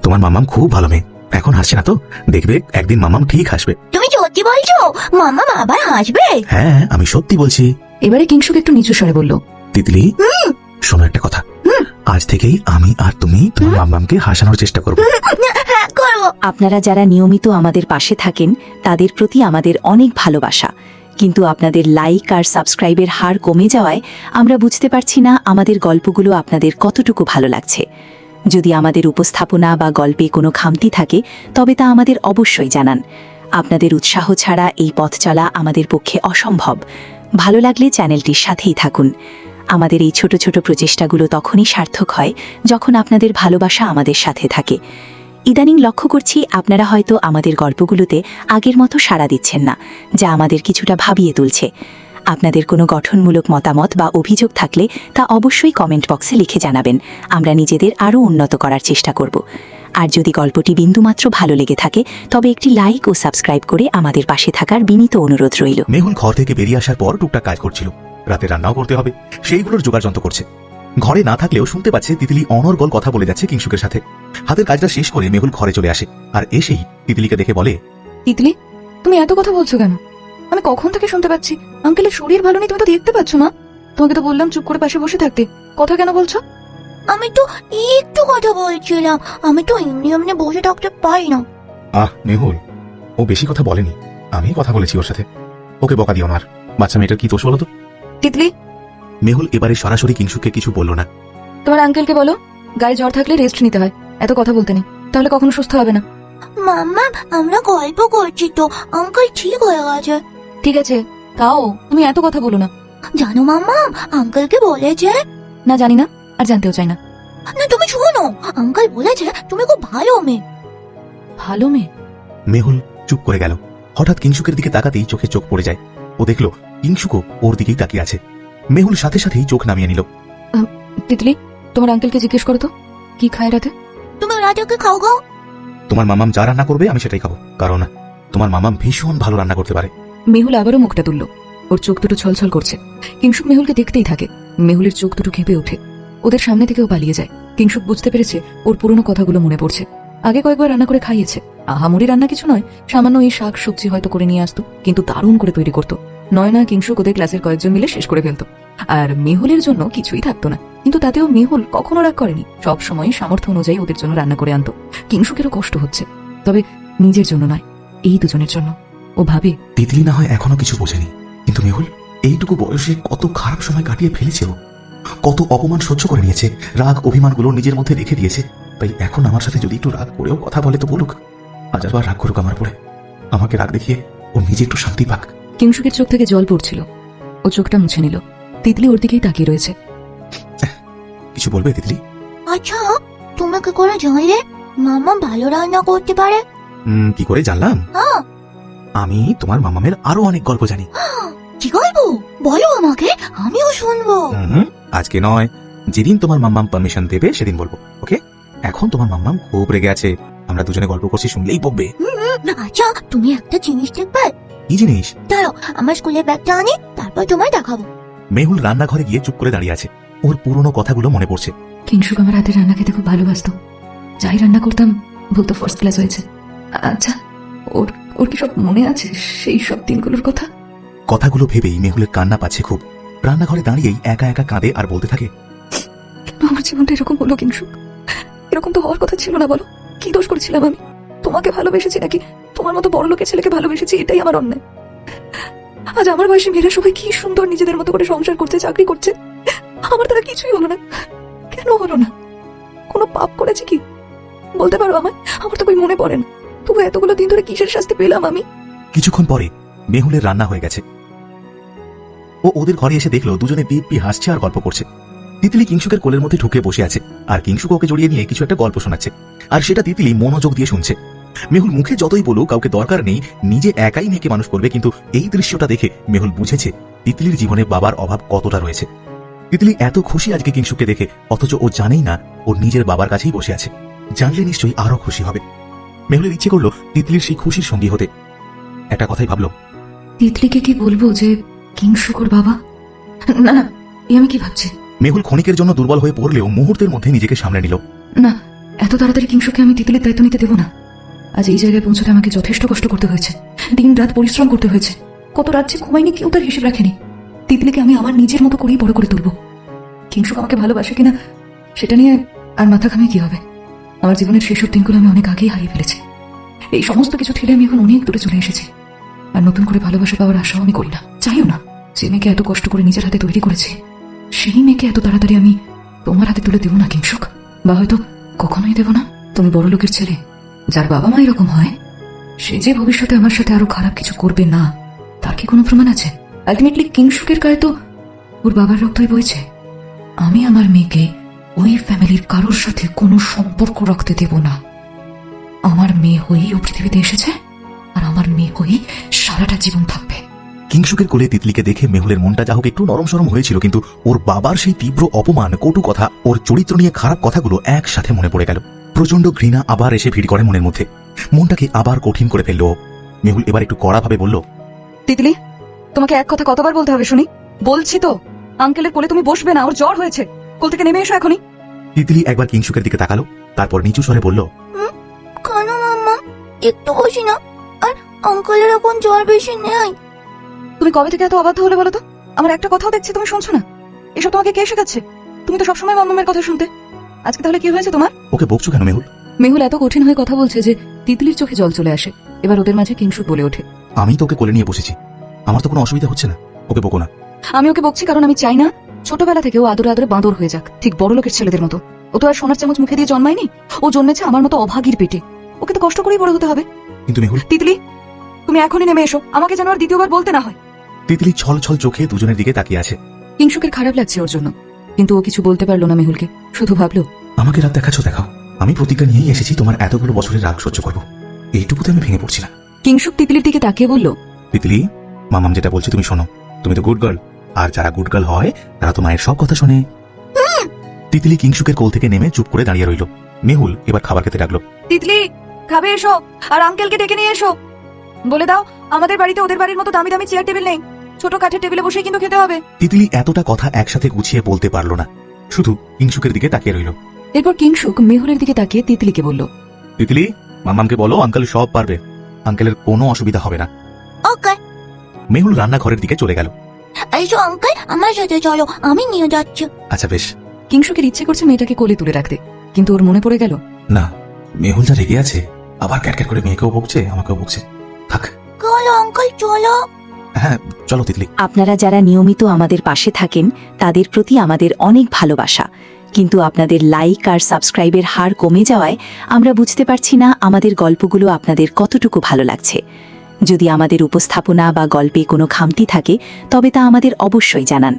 তোমার মাম্মাম খুব ভালো মেয়ে, এখন হাসছে না তো? দেখবে একদিন মাম্মাম ঠিক হাসবে। তুমি সত্যি বলছো? মাম্মাম আবার হাসবে? হ্যাঁ, আমি সত্যি বলছি। এবারে কিংসুক একটু নিচু স্বরে বলল, তিতলি, শোনো একটা কথা। আজ থেকেই আমি আর তুমি তোমার মাম্মামকে হাসানোর চেষ্টা করবো। হ্যাঁ করবো। আপনারা যারা নিয়মিত আমাদের পাশে থাকেন তাদের প্রতি আমাদের অনেক ভালোবাসা, কিন্তু আপনাদের লাইক আর সাবস্ক্রাইবের হার কমে যাওয়ায় আমরা বুঝতে পারছি না আমাদের গল্পগুলো আপনাদের কতটুকু ভালো লাগছে। যদি আমাদের উপস্থাপনা বা গল্পে কোনো খামতি থাকে তবে তা আমাদের অবশ্যই জানান। আপনাদের উৎসাহ ছাড়া এই পথ চলা আমাদের পক্ষে অসম্ভব। ভালো লাগলে চ্যানেলটির সাথেই থাকুন। আমাদের এই ছোট ছোট প্রচেষ্টাগুলো তখনই সার্থক হয় যখন আপনাদের ভালোবাসা আমাদের সাথে থাকে। ইদানিং লক্ষ্য করছি আপনারা হয়তো আমাদের গল্পগুলোতে আগের মতো সাড়া দিচ্ছেন না, যা আমাদের কিছুটা ভাবিয়ে তুলছে। আপনাদের কোনো গঠনমূলক মতামত বা অভিযোগ থাকলে তা অবশ্যই কমেন্ট বক্সে লিখে জানাবেন। আমরা নিজেদের আরও উন্নত করার চেষ্টা করব। আর যদি গল্পটি বিন্দুমাত্র ভালো লেগে থাকে তবে একটি লাইক ও সাবস্ক্রাইব করে আমাদের পাশে থাকার বিনীত অনুরোধ রইল। মেহুল ঘর থেকে বেরিয়ে আসার পর টুকটাক কাজ করছিল। রাতে রান্নাও করতে হবে, সেইগুলোর জোগাড় যন্ত্র করছে। ঘরে না থাকলেও শুনতে পাচ্ছে তিতলি অনর্গল কথা বলে যাচ্ছে কিংশুকের সাথে। হাতের কাজটা শেষ করে মেহুল ঘরে চলে আসে, আর এসেই তিতলিকে দেখে বলে, তিতলি, তুমি এত কথা বলছো কেন? আমি কখন থেকে শুনতে পাচ্ছি আঙ্কেলের শরীর ভালো নেই, তুমি তো দেখতে পাচ্ছ না? তোমাকে তো বললাম চুপ করে পাশে বসে থাকতে, কথা কেন বলছো? আমি তো একটু কথা বলছিলাম, আমি তো এমনি এমনি বসে থাকতে পারি না। আহ মেহুল, ও বেশি কথা বলেনি, আমি কথা বলেছি ওর সাথে। ওকে বকা দিও না আর। বাচ্চা মেয়েটার কি দোষ বলো তো? তিতলি, মেহুল এবারে সরাসরি কিংশুকে কিছু বলল না। তোমার আঙ্কেলকে বলো গায়ে জ্বর থাকলে রেস্ট নিতে হয়, এত কথা বলতে নেই, তাহলে কখনো সুস্থ হবে না। মাম্মা, আমরা গল্প করছি তো, আঙ্কেল ঠিক হয়ে গেছে। ঠিক আছে, তাও তুমি এত কথা বলো না। জানো মাম্মা, আঙ্কেলকে বলেছে। না, জানি না, আর জানতেও চাই না। না তুমি শোনো, আঙ্কেল বলেছে তুমি খুব ভালো মেয়ে। ভালো মেয়ে? মেহুল চুপ করে গেল। হঠাৎ কিংশুকের দিকে তাকাতেই চোখে চোখ পড়ে যায়। ও দেখল কিংশুকও ওর দিকেই তাকিয়ে আছে। মেহুল সাথে সাথেই চোখ নামিয়ে নিল। তিতলি, তোমার আঙ্কেলকে জিজ্ঞেস করো তো কি খায় রাতে। তুমি রাজাকে খাও গো। তোমার মামাম যা রান্না করবে আমি সেটাই খাবো, কারণ তোমার মামাম ভীষণ ভালো রান্না করতে পারে। মেহুল আবারও মুখটা তুলল। ওর চোখ দুটো ছলছল করছে। কিংশুক মেহুলকে দেখতেই থাকে। মেহুলের চোখ দুটো কেঁপে ওঠে। ওদের সামনে থেকেও পালিয়ে যায়। কিংশুক বুঝতে পেরেছে ওর পুরনো কথাগুলো মনে পড়ছে। আগে কয়েকবার রান্না করে খাইয়েছে। আহামরি রান্না কিছু নয়, সামান্য এই শাক সবজি হয়তো করে নিয়ে আসতো, কিন্তু দারুণ করে তৈরি করতো। নয় না কিংশুক ওদের ক্লাসের কয়েকজন মিলে শেষ করে ফেলতো। আর মেহুলের জন্য কিছুই থাকতো না, কিন্তু তাতেও মেহুল কখনো রাগ করেনি। সবসময় সামর্থ্য অনুযায়ী ওদের জন্য রান্না করে আনতো। কিংশুকেরও কষ্ট হচ্ছে, তবে নিজের জন্য নয়, এই দুজনের জন্য। ও ভাবে তিতলি না হয় এখনো কিছু বোঝেনি, কিন্তু মেহুল এইটুকু বয়সে কত খারাপ সময় কাটিয়ে ফেলেছে। ও কত অপমান সহ্য করে নিয়েছে, রাগ অভিমানগুলো নিজের মধ্যে রেখে দিয়েছে। তাই এখন আমার সাথে যদি একটু রাগ করেও কথা বলে তো বলুক, হাজারবার রাগ করুক আমার পরে। আমাকে রাগ দেখিয়ে ও নিজে একটু শান্তি পাক। কিংশুকের চোখ থেকে জল পড়ছিল। ও চোখটা মুছে নিল। তিতলি ওর দিকেই তাকিয়ে রয়েছে। কিছু বলবে তিতলি? আচ্ছা, তুমি কি করে জানলে মাম্মা ভালো রান্না করতে পারে? কি করে জানলাম? হ্যাঁ। আমি তোমার মামামের আরো অনেক গল্প জানি। কি গল্প বলো আমাকে, আমিও শুনবো। আজকে নয়, যেদিন তোমার মাম্মাম পারমিশন দেবে সেদিন বলবো, ওকে? এখন তোমার মাম্মাম খুব রেগে আছে, আমরা দুজনে গল্প করছি, শুনলেই বকবে। আচ্ছা, তুমি একটা জিনিস দেখবে? কি জিনিস? দাঁড়াও, আমার স্কুলের ব্যাগটা আনি, তারপর তোমায় দেখাবো। মেহুল রান্নাঘরে গিয়ে চুপ করে দাঁড়িয়ে আছে। ওর পুরনো কথাগুলো মনে পড়ছে। কিংশুক আমার হাতের রান্না খেতে খুব ভালোবাসতো। যাই রান্না করতাম বলতো ফার্স্ট ক্লাস হয়েছে। আচ্ছা, ওর ওর কি সব মনে আছে সেই সব দিনগুলোর কথা? কথাগুলো ভেবেই মেহুলের কান্না পাচ্ছে খুব। রান্নাঘরে দাঁড়িয়েই একা একা কাঁদে আর বলতে থাকে, আমার জীবনটা এরকম হলো কিংশুক, এরকম তো হওয়ার কথা ছিল না। বলো কি দোষ করেছিলাম আমি? তোমাকে ভালোবেসেছি নাকি তোমার মতো বড় লোকের ছেলেকে ভালোবেসেছি? এটাই আমার অন্যায়। আজ আমার বয়সী মেয়েরা সবাই কি সুন্দর নিজেদের মতো করে সংসার করছে, চাকরি করছে। আমার দ্বারা কিছুই হলো না। কেন হলো না? কোনো পাপ করেছে কি বলতে পারো আমায়? আমার তো কই মনে পড়ে না। তবু এতগুলো দিন ধরে কিসের শাস্তি পেলাম আমি? কিছুক্ষণ পরে মেহুলের রান্না হয়ে গেছে। ও ওদের ঘরে এসে দেখলো দুজনে দিব্যি হাসছে আর গল্প করছে। তিতলি কিংশুকের কোলের মধ্যে ঢুকে বসে আছে, আর কিংশুক ওকে জড়িয়ে নিয়ে কিছু একটা গল্প শোনাচ্ছে, আর সেটা তিতলি মনোযোগ দিয়ে শুনছে। মেহুল মুখে যতই বলুক কাউকে দরকার নেই, নিজে একাই মেয়েকে মানুষ করবে, কিন্তু এই দৃশ্যটা দেখে মেহুল বুঝেছে তিতলির জীবনে বাবার অভাব কতটা রয়েছে। তিতলি এত খুশি আজকে কিংশুককে দেখে, অথচ ও জানেই না ওর নিজের বাবার কাছেই বসে আছে। জানলে নিশ্চয়ই আরো খুশি হবে। মেহুলের ইচ্ছে করলো তিতলির সেই খুশির সঙ্গী হতে। একটা কথাই ভাবলো, তিতলিকে কি বলবো যে কিংশুক ওর বাবা? না না, এ আমি কি ভাবছি? মেহুল ক্ষণিকের জন্য দুর্বল হয়ে পড়লেও মুহূর্তের মধ্যে নিজেকে সামলে নিল। না, এত তাড়াতাড়ি কিংশুকে আমি তিতলির দায়িত্ব নিতে দেবো না। আজ এই জায়গায় পৌঁছতে আমাকে যথেষ্ট কষ্ট করতে হয়েছে, দিন রাত পরিশ্রম করতে হয়েছে। কত রাত যে ঘুমাইনি কেউ তার হিসেব রাখেনি। তিতলিকে আমি আমার নিজের মতো করেই বড় করে তুলবো। কিংশুক আমাকে ভালোবাসে কিনা সেটা নিয়ে আর মাথা ঘামিয়ে কি হবে? আমার জীবনের সেসব দিনগুলো আমি অনেক আগেই হারিয়ে ফেলেছি। এই সমস্ত কিছু ঠেলে আমি এখন অনেক দূরে চলে এসেছি। আর নতুন করে ভালোবাসা পাওয়ার আশাও আমি করি না, চাইও না। যে মেয়েকে এত কষ্ট করে নিজের হাতে তৈরি করেছি, সেই মেয়েকে এত তাড়াতাড়ি আমি তোমার হাতে তুলে দেবো না কিংশুক, বা হয়তো কখনোই দেব না। তুমি বড় লোকের ছেলে, যার বাবা মা এরকম হয়, সে যে ভবিষ্যতে আমার সাথে আরো খারাপ কিছু করবে না, তার কি কোনো প্রমাণ আছে? আলটিমেটলি কিংশুকের গায়ে তো ওর বাবার রক্তই বইছে। আমি আমার মেয়েকে ওই ফ্যামিলির কারোর সাথে কোনো সম্পর্ক রাখতে দেব না। আমার মেয়ে হয়েই ও পৃথিবীতে এসেছে, আর আমার মেয়ে হয়েই সারাটা জীবন থাকবে। কিংশুকের কোলে তিতলিকে দেখে মেহুলের মনটা যা হোক একটু নরম সরম হয়েছিল, কিন্তু ওর বাবার সেই তীব্র অপমান, কটু কথা, ওর চরিত্র নিয়ে খারাপ কথাগুলো একসাথে মনে পড়ে গেল। প্রচন্ড ঘৃণা আবার এসে ভিড় করে মনের মধ্যে। মনটাকে আবার কঠিন করে ফেললো। মেহুল এবার একটু কড়া ভাবে বলল, তিতলি, তোমাকে এক কথা কতবার বলতে হবে শুনি? বলছি তো, আঙ্কেলের কোলে তুমি বসবে না, ওর জ্বর হয়েছে। কোল থেকে নেমে এসো এখনই। তিতলি একবার কিংশুকের দিকে তাকালো, তারপর নিচু স্বরে বলল, কেন মাম্মা, একটু বসি না। আর আঙ্কেলের এখন জ্বর বেশি নেই। তুমি কবে থেকে এত অবাধ্য হলে বলো তো? আমার একটা কথাও দেখছি তুমি শুনছো না। এসব তোমাকে কে শেখাচ্ছে? তুমি তো সবসময় মাম্মামের কথা শুনতে। আজকে তাহলে কি হয়েছে তোমার? ওকে বকছো কেন মেহুল? মেহুল এত কঠিন হয়ে কথা বলছে যে তিতলির চোখে জল চলে আসে। এবার ওদের মাঝে কিংশুক বলে ওঠে, আমি তো ওকে কোলে নিয়ে বসেছি, আমার তো কোনো অসুবিধা হচ্ছে না, ওকে বকো না। আমি ওকে বকছি কারণ আমি চাই না ছোটবেলা থেকে ও আদরে আদরে বাঁদর হয়ে যাক, ঠিক বড় লোকের ছেলেদের মতো। ও তো আর সোনার চামচ মুখে দিয়ে জন্মায়নি, ও জন্মেছে আমার মতো অভাগীর পেটে। ওকে তো কষ্ট করেই বড় হতে হবে। কিন্তু মেহুল। তিতলি, তুমি এখনই নেমে এসো, আমাকে যেন আর দ্বিতীয়বার বলতে না হয়। তিতলি ছল ছল চোখে দুজনের দিকে তাকিয়ে আছে। কিংশুকের খারাপ লাগছে ওর জন্য, কিন্তু ও কিছু বলতে পারলো না মেহুলকে। শুধু ভাবলো, আমাকে রাত দেখাচ্ছ দেখাও, আমি প্রতিজ্ঞা নিয়েই এসেছি তোমার এতগুলো বছরের রাগ সহ্য করবো। এইটুকুতে আমি ভেঙে পড়ছি না। কিংশুক তিতলির দিকে তাকিয়ে বলল, তিতলি, মামাম যেটা বলছে তুমি শোনো, তুমি তো গুড গার্ল, আর যারা গুড গার্ল হয় তারা তো মায়ের সব কথা শোনে। তিতলি কিংশুকের কোল থেকে নেমে চুপ করে দাঁড়িয়ে রইল। মেহুল এবার খাবার খেতে ডাকলো, তিতলি খাবে এসো, আর আঙ্কেলকে ডেকে নিয়ে এসো। বলে দাও আমাদের বাড়িতে ওদের বাড়ির মতো দামি দামি চেয়ার টেবিল নেই, ছোট কাঠের টেবিলে বসে কিন্তু খেতে হবে। তিতলি এতটা কথা একসাথে গুছিয়ে বলতে পারলো না, শুধু কিংশুকের দিকে তাকিয়ে রইল। এরপর কিংশুক মেহুলের দিকে তাকিয়ে তিতলিকে বলল, তিতলি, মামামকে বলো আঙ্কেল সব পারবে, আঙ্কেলের কোনো অসুবিধা হবে না। ওকে। মেহুল রান্নাঘরের দিকে চলে গেল। এসো আঙ্কেল, আমার সাথে চলো, আমি নিয়ে যাচ্ছি। আচ্ছা বেশ। কিংশুকের ইচ্ছে করছে মেয়েটাকে কোলে তুলে রাখতে, কিন্তু ওর মনে পড়ে গেল, না, মেহুল যা রেগে আছে, আবার ক্যাটক্যাট করে মেয়েকেও বকছে আমাকেও বকছে। থাক। চলো আঙ্কেল, চলো। হ্যাঁ চলো তিতলি। আপনারা যারা নিয়মিত আমাদের পাশে থাকেন তাদের প্রতি আমাদের অনেক ভালোবাসা, কিন্তু আপনাদের লাইক আর সাবস্ক্রাইবের হার কমে যাওয়ায় আমরা বুঝতে পারছি না আমাদের গল্পগুলো আপনাদের কতটুকু ভালো লাগছে। যদি আমাদের উপস্থাপনা বা গল্পে কোনো খামতি থাকে তবে তা আমাদের অবশ্যই জানান।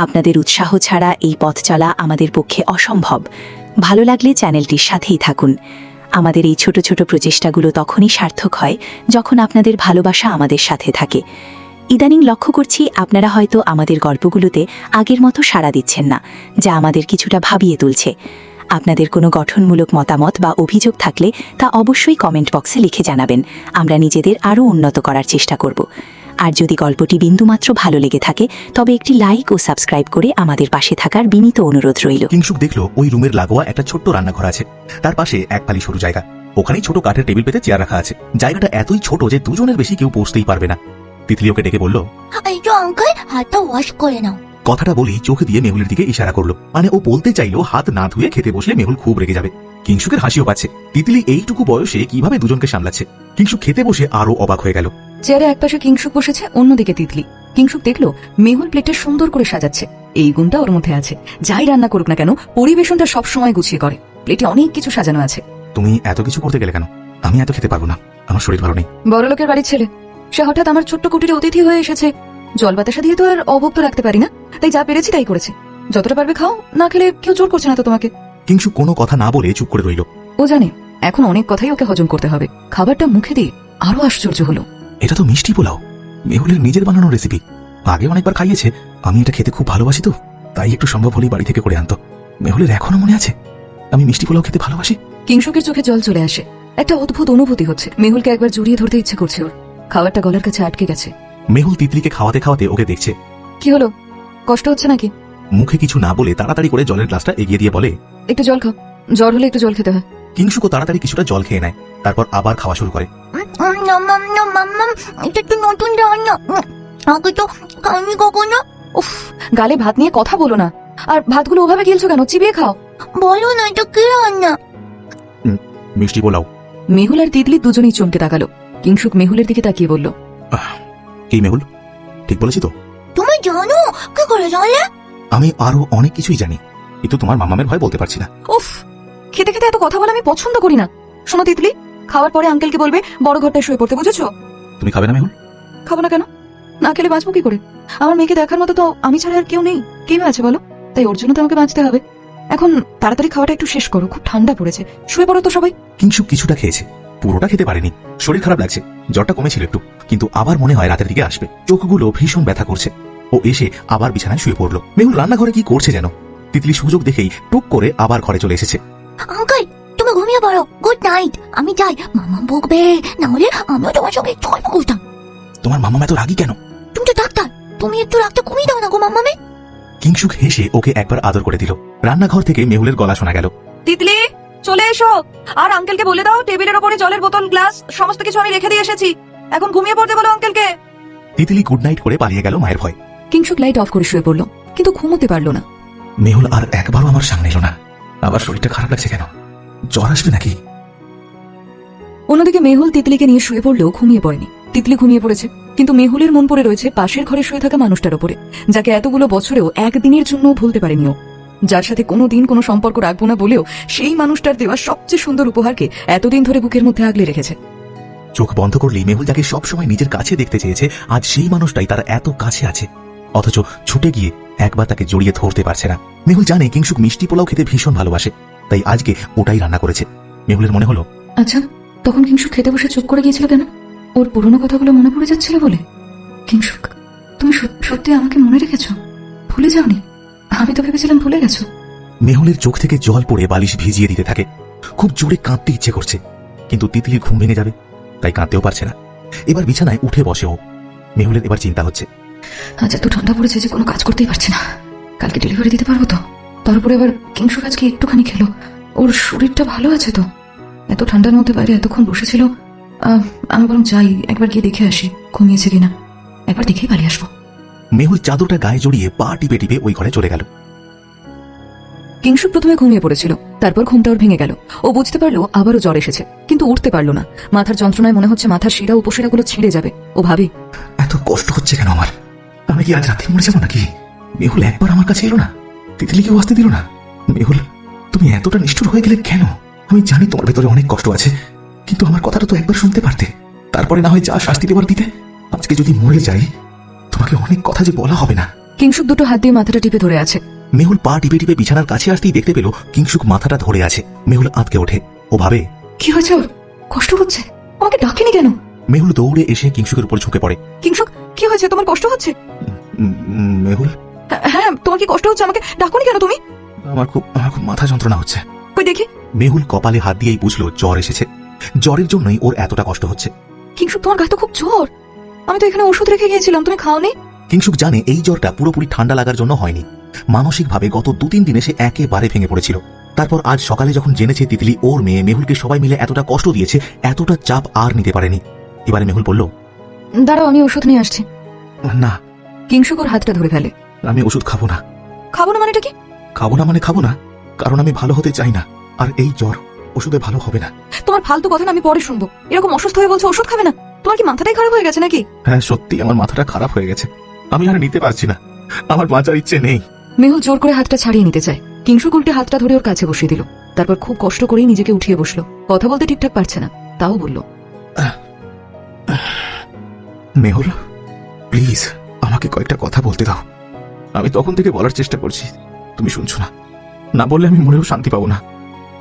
আপনাদের উৎসাহ ছাড়া এই পথ চলা আমাদের পক্ষে অসম্ভব। ভালো লাগলে চ্যানেলটির সাথেই থাকুন। আমাদের এই ছোট ছোট প্রচেষ্টাগুলো তখনই সার্থক হয় যখন আপনাদের ভালোবাসা আমাদের সাথে থাকে। ইদানিং লক্ষ্য করছি আপনারা হয়তো আমাদের গল্পগুলোতে আগের মতো সাড়া দিচ্ছেন না, যা আমাদের কিছুটা ভাবিয়ে তুলছে। আপনাদের কোনো গঠনমূলক মতামত বা অভিযোগ থাকলে তা অবশ্যই কমেন্ট বক্সে লিখে জানাবেন। আমরা নিজেদের আরও উন্নত করার চেষ্টা করব। আর যদি গল্পটি বিন্দুমাত্র ভালো লেগে থাকে তবে একটি লাইক ও সাবস্ক্রাইব করে আমাদের পাশে থাকার বিনীত অনুরোধ রইল। কিংশুক দেখলো ওই রুমের লাগোয়া একটা ছোট্ট রান্নাঘর আছে, তার পাশে এক ফালি সরু জায়গা, ওখানেই ছোট কাঠের টেবিল পেতে চেয়ার রাখা আছে। জায়গাটা এতই ছোট যে দুজনের বেশি কেউ বসতেই পারবে না। তিতলি ওকে ডেকে বলল, এসো আঙ্কেল, হাতটা ওয়াশ করে নাও। কথাটা বলেই চোখ দিয়ে মেহুলের দিকে ইশারা করলো, মানে ও বলতে চাইলো হাত না ধুয়ে খেতে বসলে মেহুল খুব রেগে যাবে। কিংশুকের হাসিও পাচ্ছে, তিতলি এইটুকু বয়সে কিভাবে দুজনকে সামলাচ্ছে। কিংশুক খেতে বসে আরো অবাক হয়ে গেল। চেয়ারে একপাশে কিংশুক বসেছে, অন্যদিকে তিতলি। কিংশুক দেখলো মেহুল প্লেটটা সুন্দর করে সাজাচ্ছে, এই গুণটা ওর মধ্যে আছে। যাই রান্না করুক না কেন, পরিবেশনটা সবসময় গুছিয়ে করে। প্লেটে অনেক কিছু সাজানো আছে। তুমি এত কিছু করতে গেলে কেন? আমি এত খেতে পারবো না, আমার শরীর ভালো নেই। বড় লোকের বাড়ির ছেলে, সে হঠাৎ আমার ছোট্ট কুটিরে অতিথি হয়ে এসেছে। জল বাতাসা দিয়ে তো আর অভুক্ত রাখতে পারি না, তাই যা পেরেছি তাই করেছে। যতটা পারবে খাও, না খেলে কেউ জোর করছে না তো তোমাকে। কিংশুক কোনো কথা না বলে চুপ করে রইল। ও জানে এখন অনেক কথাই ওকে হজম করতে হবে। খাবারটা মুখে দিয়ে আরো আশ্চর্য হলো, এটা তো মিষ্টি পোলাও, মেহুলের নিজের বানানো রেসিপি। আগে অনেকবার খাইয়েছে, আমি এটা খেতে খুব ভালোবাসি তো তাই একটু সম্ভব হলেই বাড়ি থেকে করে আনতো। মেহুলের এখনো মনে আছে আমি মিষ্টি পোলাও খেতে ভালোবাসি। কিংশুকের চোখে জল চলে আসে। একটা অদ্ভুত অনুভূতি হচ্ছে। মেহুলকে একবার জড়িয়ে ধরতে ইচ্ছে করছে ওর। খাবারটা গলার কাছে আটকে গেছে। মেহুল তিতলিকে খাওয়াতে খাওয়াতে ওকে দেখছে। কি হলো, কষ্ট হচ্ছে নাকি? মুখে কিছু না বলে তাড়াতাড়ি করে জলের গ্লাসটা এগিয়ে দিয়ে বলে, একটু জল খাও, জ্বর হলে একটু জল খেতে হয়। কিংশুকও তাড়াতাড়ি কিছুটা জল খেয়ে নেয়, তারপর আবার খাওয়া শুরু করে। মাম্মাম, এটা তো নতুন রান্না, আগে তো খাইনি কখনো। উফ, গালে ভাত নিয়ে কথা বলো না। আর ভাতগুলো ওভাবে গিলছো কেন? চিবিয়ে খাও। বলো না, এটা কি রান্না? মিষ্টি পোলাও। মেহুল আর তিতলি দুজনেই চমকে তাকালো। কিংশুক মেহুলের দিকে তাকিয়ে বলল, কি মেহুল, ঠিক বলেছি তো? তুমি জানো? কি করে জানলে? আমি আরো অনেক কিছুই জানি, কিন্তু তোমার মামামের ভয় বলতে পারছি না। উফ, খেতে খেতে এত কথা বলা আমি পছন্দ করি না। শোনো তিতলি, খাওয়ার পরে আঙ্কেলকে বলবে বড় ঘরটায় শুয়ে পড়তে, বুঝেছো? তুমি খাবে না মেহুল? খাবো না কেন? না খেলে বাঁচবো কি করে? আমার মেয়েকে দেখার মতো তো আমি ছাড়া আর কেউ নেই। কেউ আছে বলো? তাই ওর জন্য তো আমাকে বাঁচতে হবে। এখন তাড়াতাড়ি খাওয়াটা একটু শেষ করো, খুব ঠান্ডা পড়েছে। শুয়ে পড়ো তো সবাই। কিংশুক কিছুটা খেয়েছে, পুরোটা খেতে পারেনি। শরীর খারাপ লাগছে, জ্বরটা কমেছিল একটু, কিন্তু আবার মনে হয় রাতের দিকে আসবে। চোখগুলো ভীষণ ব্যথা করছে। ও এসে আবার বিছানায় শুয়ে পড়লো। মেহুল রান্নাঘরে কি করছে যেন। তিতলি সুযোগ দেখেই টুক করে আবার ঘরে চলে এসেছে। আঙ্কেল, তুমি ঘুমিয়ে পড়ো। Good night. আমি যাই, মামা বকবে। না হলে আমিও তোমার সঙ্গে গল্প করতাম। তোমার মামাম এত রাগী কেন? তুমি তো ডাক্তার, তুমি একটু রাগটা কমিয়ে দাও না গো মামামে। কিংশুক হেসে ওকে একবার আদর করে দিল। রান্নাঘর থেকে মেহুলের গলা শোনা গেল। তিতলি, চলে এসো। আর আঙ্কেলকে বলে দাও টেবিলের ওপরে জলের বোতল, গ্লাস সমস্ত কিছু আমি রেখে দিয়ে এসেছি। এখন ঘুমিয়ে পড়তে বলো আঙ্কেলকে। তিতলি গুড নাইট করে পালিয়ে গেল মায়ের ভয়। কিংশুক লাইট অফ করে শুয়ে পড়লো, কিন্তু ঘুমোতে পারলো না। মেহুল আর একবারও আমার সামনে এলো না। আবার শরীরটা খারাপ লাগছে কেন? জ্বর আসবে নাকি? অন্যদিকে মেহুল তিতলিকে নিয়ে শুয়ে পড়লেও ঘুমিয়ে পড়েনি। তিতলি ঘুমিয়ে পড়েছে, কিন্তু মেহুলের মন পড়ে রয়েছে পাশের ঘরে শুয়ে থাকা মানুষটার উপরে, যাকে এতগুলো বছরেও একদিনের জন্য ভুলতে পারেনি ও। যার সাথে কোনোদিন কোনো সম্পর্ক রাখবো না বলেও সেই মানুষটার দেওয়া সবচেয়ে সুন্দর উপহারকে এতদিন ধরে বুকের মধ্যে আগলে রেখেছে। চোখ বন্ধ করলেই মেহুল যাকে সবসময় নিজের কাছে দেখতে চেয়েছে, আজ সেই মানুষটাই তার এত কাছে আছে, অথচ ছুটে গিয়ে একবার তাকে জড়িয়ে ধরতে পারছে না। মেহুল জানে কিংশুক মিষ্টি পোলাও খেতে ভীষণ ভালোবাসে, তাই আজকে ওটাই রান্না করেছে। মেহুলের মনে হলো, আচ্ছা, তখন কিংশুক খেতে বসে চুপ করে গিয়েছিল কেন? ওর পুরনো কথাগুলো মনে পড়ে যাচ্ছিল বলে? কিংশুক, তুমি সত্যি আমাকে মনে রেখেছো? ভুলে যাওনি? আমি তো ভেবেছিলাম ভুলে গেছো। মেহুলের চোখ থেকে জল পড়ে বালিশ ভিজিয়ে দিতে থাকে। খুব জোরে কাঁদতে ইচ্ছে করছে, কিন্তু তিতলির ঘুম ভেঙে যাবে, তাই কাঁদতেও পারছে না। এবার বিছানায় উঠে বসে ও। মেহুলের এবার চিন্তা হচ্ছে, আজ এত ঠান্ডা পড়েছে যে কোনো কাজ করতেই পারছি না। কালকে ডেলিভারি দিতে পারবো তো? তার উপরে আবার কিংশুক আজকে একটুখানি খেলো। ওর শরীরটা ভালো আছে তো? এত ঠান্ডার মধ্যে বাইরে এতক্ষণ বসেছিল। আমি বরং যাই, একবার গিয়ে দেখে আসি ঘুমিয়েছে কিনা। একবার দেখেই পালিয়ে আসবো। মেহুল চাদরটা গায়ে জড়িয়ে পা টিপে টিপে ওই ঘরে চলে গেল। কিংশুক প্রথমে ঘুমিয়ে পড়েছিল, তারপর ঘুমটা ওর ভেঙে গেল। ও বুঝতে পারলো আবারও জ্বর এসেছে, কিন্তু উঠতে পারলো না। মাথার যন্ত্রণায় মনে হচ্ছে মাথার শিরা উপশিরাগুলো ছিঁড়ে যাবে। ও ভাবে, এত কষ্ট হচ্ছে কেন আমার? আমি কি আজ রাতে মরে যাবো নাকি? মেহুল একবার আমার কাছে এলো না, তিতলিকেও আসতে দিল না। মেহুল, তুমি এতটা নিষ্ঠুর হয়ে গেলে কেন? আমি জানি তোমার ভেতরে অনেক কষ্ট আছে, কিন্তু আমার কথাটা তো একবার শুনতে পারতে। তারপরে না হয় যা শাস্তি দেবার দিতে। আজকে যদি মরে যাই, তোমাকে অনেক কথা যে বলা হবে না। কিংশুক দুটো হাত দিয়ে মাথাটা টিপে ধরে আছে। মেহুল পা টিপে টিপে বিছানার কাছে আসতেই দেখতে পেল কিংশুক মাথাটা ধরে আছে। মেহুল আঁতকে ওঠে। ও ভাবে, কি হয়েছে ওর? কষ্ট হচ্ছে? আমাকে ডাকেনি কেন? মেহুল দৌড়ে এসে কিংশুকের উপর ঝুঁকে পড়ে। কিংশুক, কি হয়েছে? তোমার কষ্ট হচ্ছে? মেহুল, হ্যাঁ, তোমার কি কষ্ট হচ্ছে? আমাকে ডাকোনি কেন তুমি? আমার খুব মাথা যন্ত্রণা হচ্ছে। কই দেখি। মেহুল কপালে হাত দিয়েই বুঝলো জ্বর এসেছে। জ্বরের জন্যই ওর এতটা কষ্ট হচ্ছে। কিংশুক, তোমার গায়ে তো খুব জ্বর। আমি তো এখানে ওষুধ রেখে গিয়েছিলাম, তুমি খাওনি? কিংশুক জানে এই জ্বরটা পুরোপুরি ঠান্ডা লাগার জন্য হয়নি। মানসিকভাবে গত 2-3 দিনে সে একেবারে ভেঙে পড়েছিল। তারপর আজ সকালে যখন জেনেছে তিতলি ওর মেয়ে, মেহুলকে সবাই মিলে এতটা কষ্ট দিয়েছে, এতটা চাপ আর নিতে পারেনি। এবারে মেহুল বলল, দাঁড়াও, আমি ওষুধ নিয়ে আসছি। না। কিংশুক ওর হাতটা ধরে ফেলে। আমি ওষুধ খাবো না। খাবো না মানেটা কি? খাবো না মানে খাবো না, কারণ আমি ভালো হতে চাই না। আর এই জ্বর ওষুধে ভালো হবে না। তোমার ফালতু কথা না আমি পরে শুনবো। এরকম অসুস্থ হয়ে বলছো ওষুধ খাবে না? তোমার কি মাথাটাই খারাপ হয়ে গেছে নাকি? হ্যাঁ, সত্যি আমার মাথাটা খারাপ হয়ে গেছে। আমি আর নিতে পারছি না, আমার বাঁচার ইচ্ছে নেই। মেহুল জোর করে হাতটা ছাড়িয়ে নিতে চায়। কিংশুক উল্টে হাতটা ধরে ওর কাছে বসিয়ে দিল। তারপর খুব কষ্ট করেই নিজেকে উঠিয়ে বসলো। কথা বলতে ঠিকঠাক পারছে না, তাও বলল, মেহুল, প্লিজ আমাকে কয়েকটা কথা বলতে দাও। আমি তখন থেকে বলার চেষ্টা করছি, তুমি শুনছো না। না বললে আমি মনেও শান্তি পাবো না।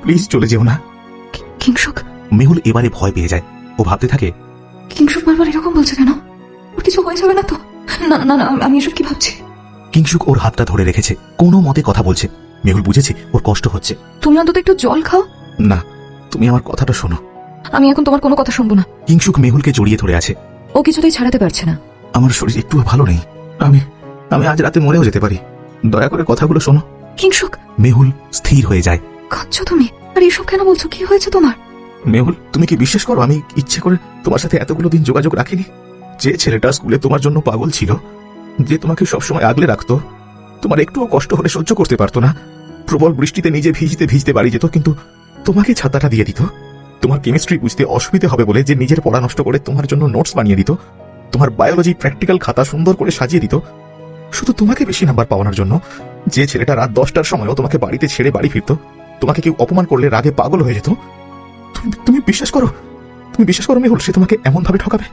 প্লিজ চলে যেও না। কিংশুক। মেহুল এবারে ভয় পেয়ে যায়। ও ভাবতে থাকে, কিংশুক বারবার এরকম বলছে কেন? ওর কিছু হয়ে যাবে না তো? না না না, আমি এসব কি ভাবছি? কিংশুক ওর হাতটা ধরে রেখেছে, কোনো মতে কথা বলছে। মেহুল বুঝেছে ওর কষ্ট হচ্ছে। তুমি অন্তত একটু জল খাও। না, তুমি আমার কথাটা শোনো। আমি এখন তোমার কোনো কথা শুনবো না। কিংশুক মেহুলকে জড়িয়ে ধরে আছে। ও কিছুতেই ছাড়াতে পারছে না। আমার শরীর একটু ভালো নেই। আমি আজ রাতে মরেও যেতে পারি। দয়া করে কথাগুলো শোনো। কিংশুক। মেহুল স্থির হয়ে যায়। কাঁদছো তুমি? আর এসব কেন বলছো? কি হয়েছে তোমার? মেহুল, তুমি কি বিশ্বাস করো আমি ইচ্ছে করে তোমার সাথে এতগুলো দিন যোগাযোগ রাখিনি? যে ছেলেটা স্কুলে তোমার জন্য পাগল ছিল, যে তোমাকে সবসময় আগলে রাখতো, তোমার একটুও কষ্ট হলে সহ্য করতে পারতো না। প্রবল বৃষ্টিতে নিজে ভিজতে ভিজতে বাড়ি যেত, কিন্তু তোমাকে ছাতাটা দিয়ে দিত। তোমার কেমিস্ট্রি বুঝতে অসুবিধে হবে বলে যে নিজের পড়া নষ্ট করে তোমার জন্য নোটস বানিয়ে দিত। তোমার বায়োলজি প্র্যাকটিক্যাল খাতা সুন্দর করে সাজিয়ে দিত, শুধু তোমাকে বেশি নাম্বার পাওয়ানোর জন্য। যে ছেলেটা রাত 10টার সময়ও তোমাকে বাড়িতে ছেড়ে বাড়ি ফিরত, তোমাকে কেউ অপমান করলে রাগে পাগল হয়ে যেত। তুমি বিশ্বাস করো, তুমি বিশ্বাস করো মেহুল, সে তোমাকে এমন ভাবে ঠকাবে?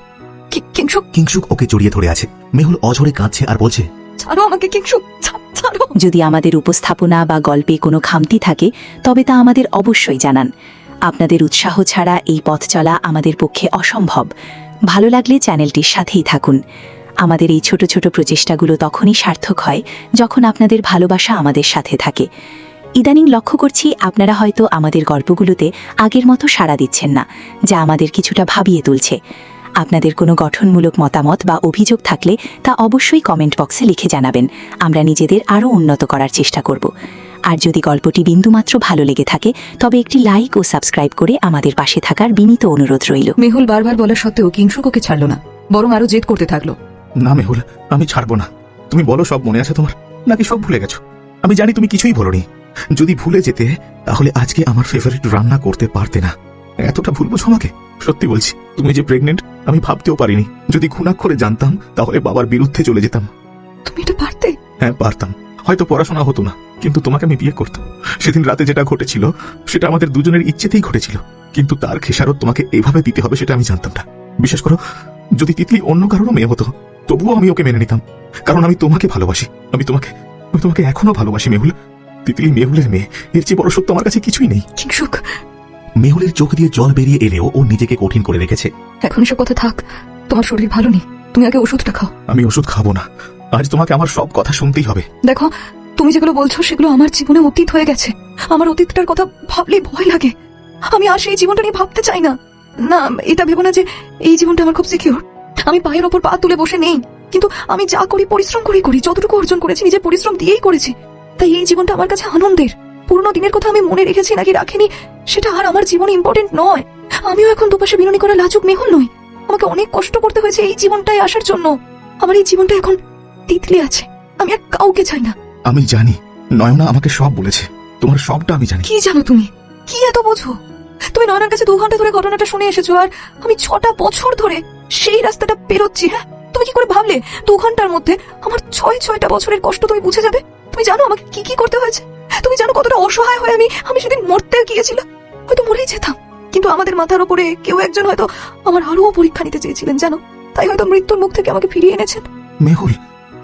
কিংশুক, কিংসুক ওকে জড়িয়ে ধরে আছে। মেহুল অঝরে কাঁদছে আর বলছে, ছাড়ো আমাকে কিংশুক, ছাড়ো। যদি আমাদের উপস্থাপনা বা গল্পে কোনো খামতি থাকে তবে তা আমাদের অবশ্যই জানান। আপনাদের উৎসাহ ছাড়া এই পথ চলা আমাদের পক্ষে অসম্ভব। ভালো লাগলে চ্যানেলটির সাথেই থাকুন। আমাদের এই ছোট ছোট প্রচেষ্টাগুলো তখনই সার্থক হয় যখন আপনাদের ভালোবাসা আমাদের সাথে থাকে। ইদানিং লক্ষ্য করছি আপনারা হয়তো আমাদের গল্পগুলোতে আগের মতো সাড়া দিচ্ছেন না, যা আমাদের কিছুটা ভাবিয়ে তুলছে। আপনাদের কোনো গঠনমূলক মতামত বা অভিযোগ থাকলে তা অবশ্যই কমেন্ট বক্সে লিখে জানাবেন। আমরা নিজেদের আরও উন্নত করার চেষ্টা করব। আর যদি গল্পটি বিন্দুমাত্র ভালো লেগে থাকে তবে একটি লাইক ও সাবস্ক্রাইব করে আমাদের পাশে থাকার বিনীত অনুরোধ রইল। মেহুল বারবার বলা সত্ত্বেও কিংশুক ওকে ছাড়লো না, বরং আরো জেদ করতে থাকলো। না মেহুল, আমি ছাড়বো না। তুমি বলো সব মনে আছে তোমার, নাকি সব ভুলে গেছো? আমি জানি তুমি কিছুই বলোনি। যদি ভুলে যেতে তাহলে আজকে আমার ফেভারিট রান্না করতে পারতে না। এতটা ভুল বোঝো আমাকে? সত্যি বলছি, তুমি যে প্রেগনেন্ট আমি ভাবতেও পারিনি। যদি ঘুণাক্ষরে জানতাম তাহলে বাবার বিরুদ্ধে চলে যেতাম। তুমি এটা পারতে? হ্যাঁ পারতাম, হয়তো পড়াশোনা হতো না, কিন্তু তোমাকে আমি বিয়ে করতাম। সেদিন রাতে যেটা ঘটেছিল সেটা আমাদের দুজনের ইচ্ছেতেই ঘটেছিল, কিন্তু তার খেসারত তোমাকে এইভাবে দিতে হবে সেটা আমি জানতাম না। বিশ্বাস করো, যদি তিতলি অন্য কারোরও মেয়ে হতো তবুও আমি ওকে মেনে নিতাম, কারণ আমি তোমাকে ভালোবাসি। আমি তোমাকে এখনো ভালোবাসি মেহুল। তিতলি মেহুলের মেয়ে, এর চেয়ে বড় সত্য আমার কাছে কিছুই নেই। কিংশুক, মেহুলের চোখ দিয়ে জল বেরিয়ে এলেও ও নিজেকে কঠিন করে রেখেছে। এখন এসব কথা থাক, তোমার শরীর ভালো নেই, তুমি আগে ওষুধটা খাও। আমি ওষুধ খাবো না, আজ তোমাকে আমার সব কথা শুনতেই হবে। দেখো, তুমি যেগুলো বলছো সেগুলো আমার জীবনে অতীত হয়ে গেছে। আমার অতীতটার কথা ভাবলেই ভয় লাগে। আমি আর সেই জীবনটা নিয়ে ভাবতে চাই না। না, এটা ভেবো না যে এই জীবনটা আমার খুব সিকিউর। আমি পায়ের ওপর পা তুলে বসে নেই, কিন্তু আমি যা করি পরিশ্রম করি, যতটুকু অর্জন করেছি নিজের পরিশ্রম দিয়েই করেছি। তাই এই জীবনটা আমার কাছে আনন্দের। পুরনো দিনের কথা আমি মনে রেখেছি নাকি রাখিনি সেটা আর আমার জীবনে ইম্পর্টেন্ট নয়। আমিও এখন দুপাশে বিননি করা লাজুক মেহুল নই। আমাকে অনেক কষ্ট করতে হয়েছে এই জীবনটায় আসার জন্য। আমার এই জীবনটা এখন তিতলি আছে, আমি আর কাউকে চাই না। আমি জানি নয়না আমাকে সব বলেছে, তোমার সবটা আমি জানি। কি জানো তুমি? কি এত বোঝো? তুমি নয়নার কাছে 2 ঘন্টা ধরে ঘটনাটা শুনে এসেছো, আর আমি 6টা বছর ধরে সেই রাস্তাটা পেরোচ্ছি। হ্যাঁ, তুমি কি করে ভাবলে 2 ঘন্টার মধ্যে আমার 6টা বছরের কষ্ট তুমি বুঝে যাবে? তুমি জানো আমাকে কি কি করতে হয়েছে? তুমি জানো কতটা অসহায় হয়ে আমি সেদিন মরতে গিয়েছিলাম? হয়তো মরেই যেতাম, কিন্তু আমাদের মাথার উপরে কেউ একজন হয়তো আমার আরো পরীক্ষা নিতে চেয়েছিলেন, জানো? তাই হয়তো মৃত্যুর মুখ থেকে আমাকে ফিরিয়ে এনেছেন। মেহুল,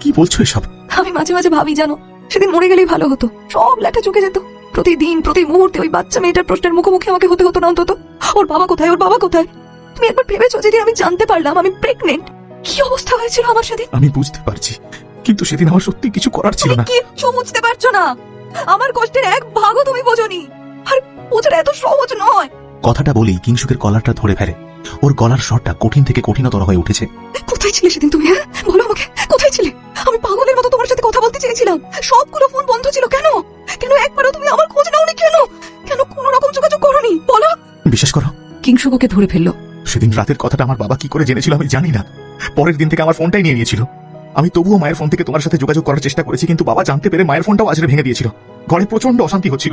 কি বলছো এসব? আমি মাঝে মাঝে ভাবি, জানো, সেদিন মরে গেলেই ভালো হতো, সব ল্যাঠে চুকে যেত। প্রতিদিন প্রতি মুহূর্তে ওই বাচ্চা মেয়েটার প্রশ্নের মুখোমুখি আমাকে হতে হতো না অন্তত। ওর বাবা কোথায়, ওর বাবা কোথায়? তুমি একবার ভেবেছো যেদিন আমি জানতে পারলাম আমি প্রেগনেন্ট, কি অবস্থা হয়েছিল আমার সেদিন? আমি বুঝতে পারছি, কিন্তু সেদিন আমার সত্যি কিছু করার ছিল না। কিচ্ছু বুঝতে পারছো না। আমার কষ্টের এক ভাগও তুমি বোঝোনি, আর বোঝাটা এত সহজ নয়। কথাটা বলেই কিংশুকের কলারটা ধরে ফেলে। ওর গলার স্বরটা কঠিন থেকে কঠিনতর হয়ে উঠেছে। কোথায় ছিলে সেদিন তুমি? হ্যাঁ, বলো আমাকে, কোথায় ছিলে? আমি পাগলের মতো তোমার সাথে কথা বলতে চেয়েছিলাম, সবগুলো ফোন বন্ধ ছিল। কেন কেন একবারও তুমি আমার খোঁজ নাওনি? কেন কেন কোনো রকম যোগাযোগ করোনি? বলো। বিশ্বাস করো, কিংশুক ওকে ধরে ফেললো। সেদিন রাতের কথাটা আমার বাবা কি করে জেনেছিল আমি জানি না। পরের দিন থেকে আমার ফোনটাই নিয়ে নিয়েছিল। আমি তবুও মায়ের ফোন থেকে তোমার সাথে যোগাযোগ করার চেষ্টা করেছি, কিন্তু বাবা জানতে পেরে মায়ের ফোনটাও আজরে ভেঙে দিয়েছিল। ঘরে প্রচন্ড অশান্তি হচ্ছিল।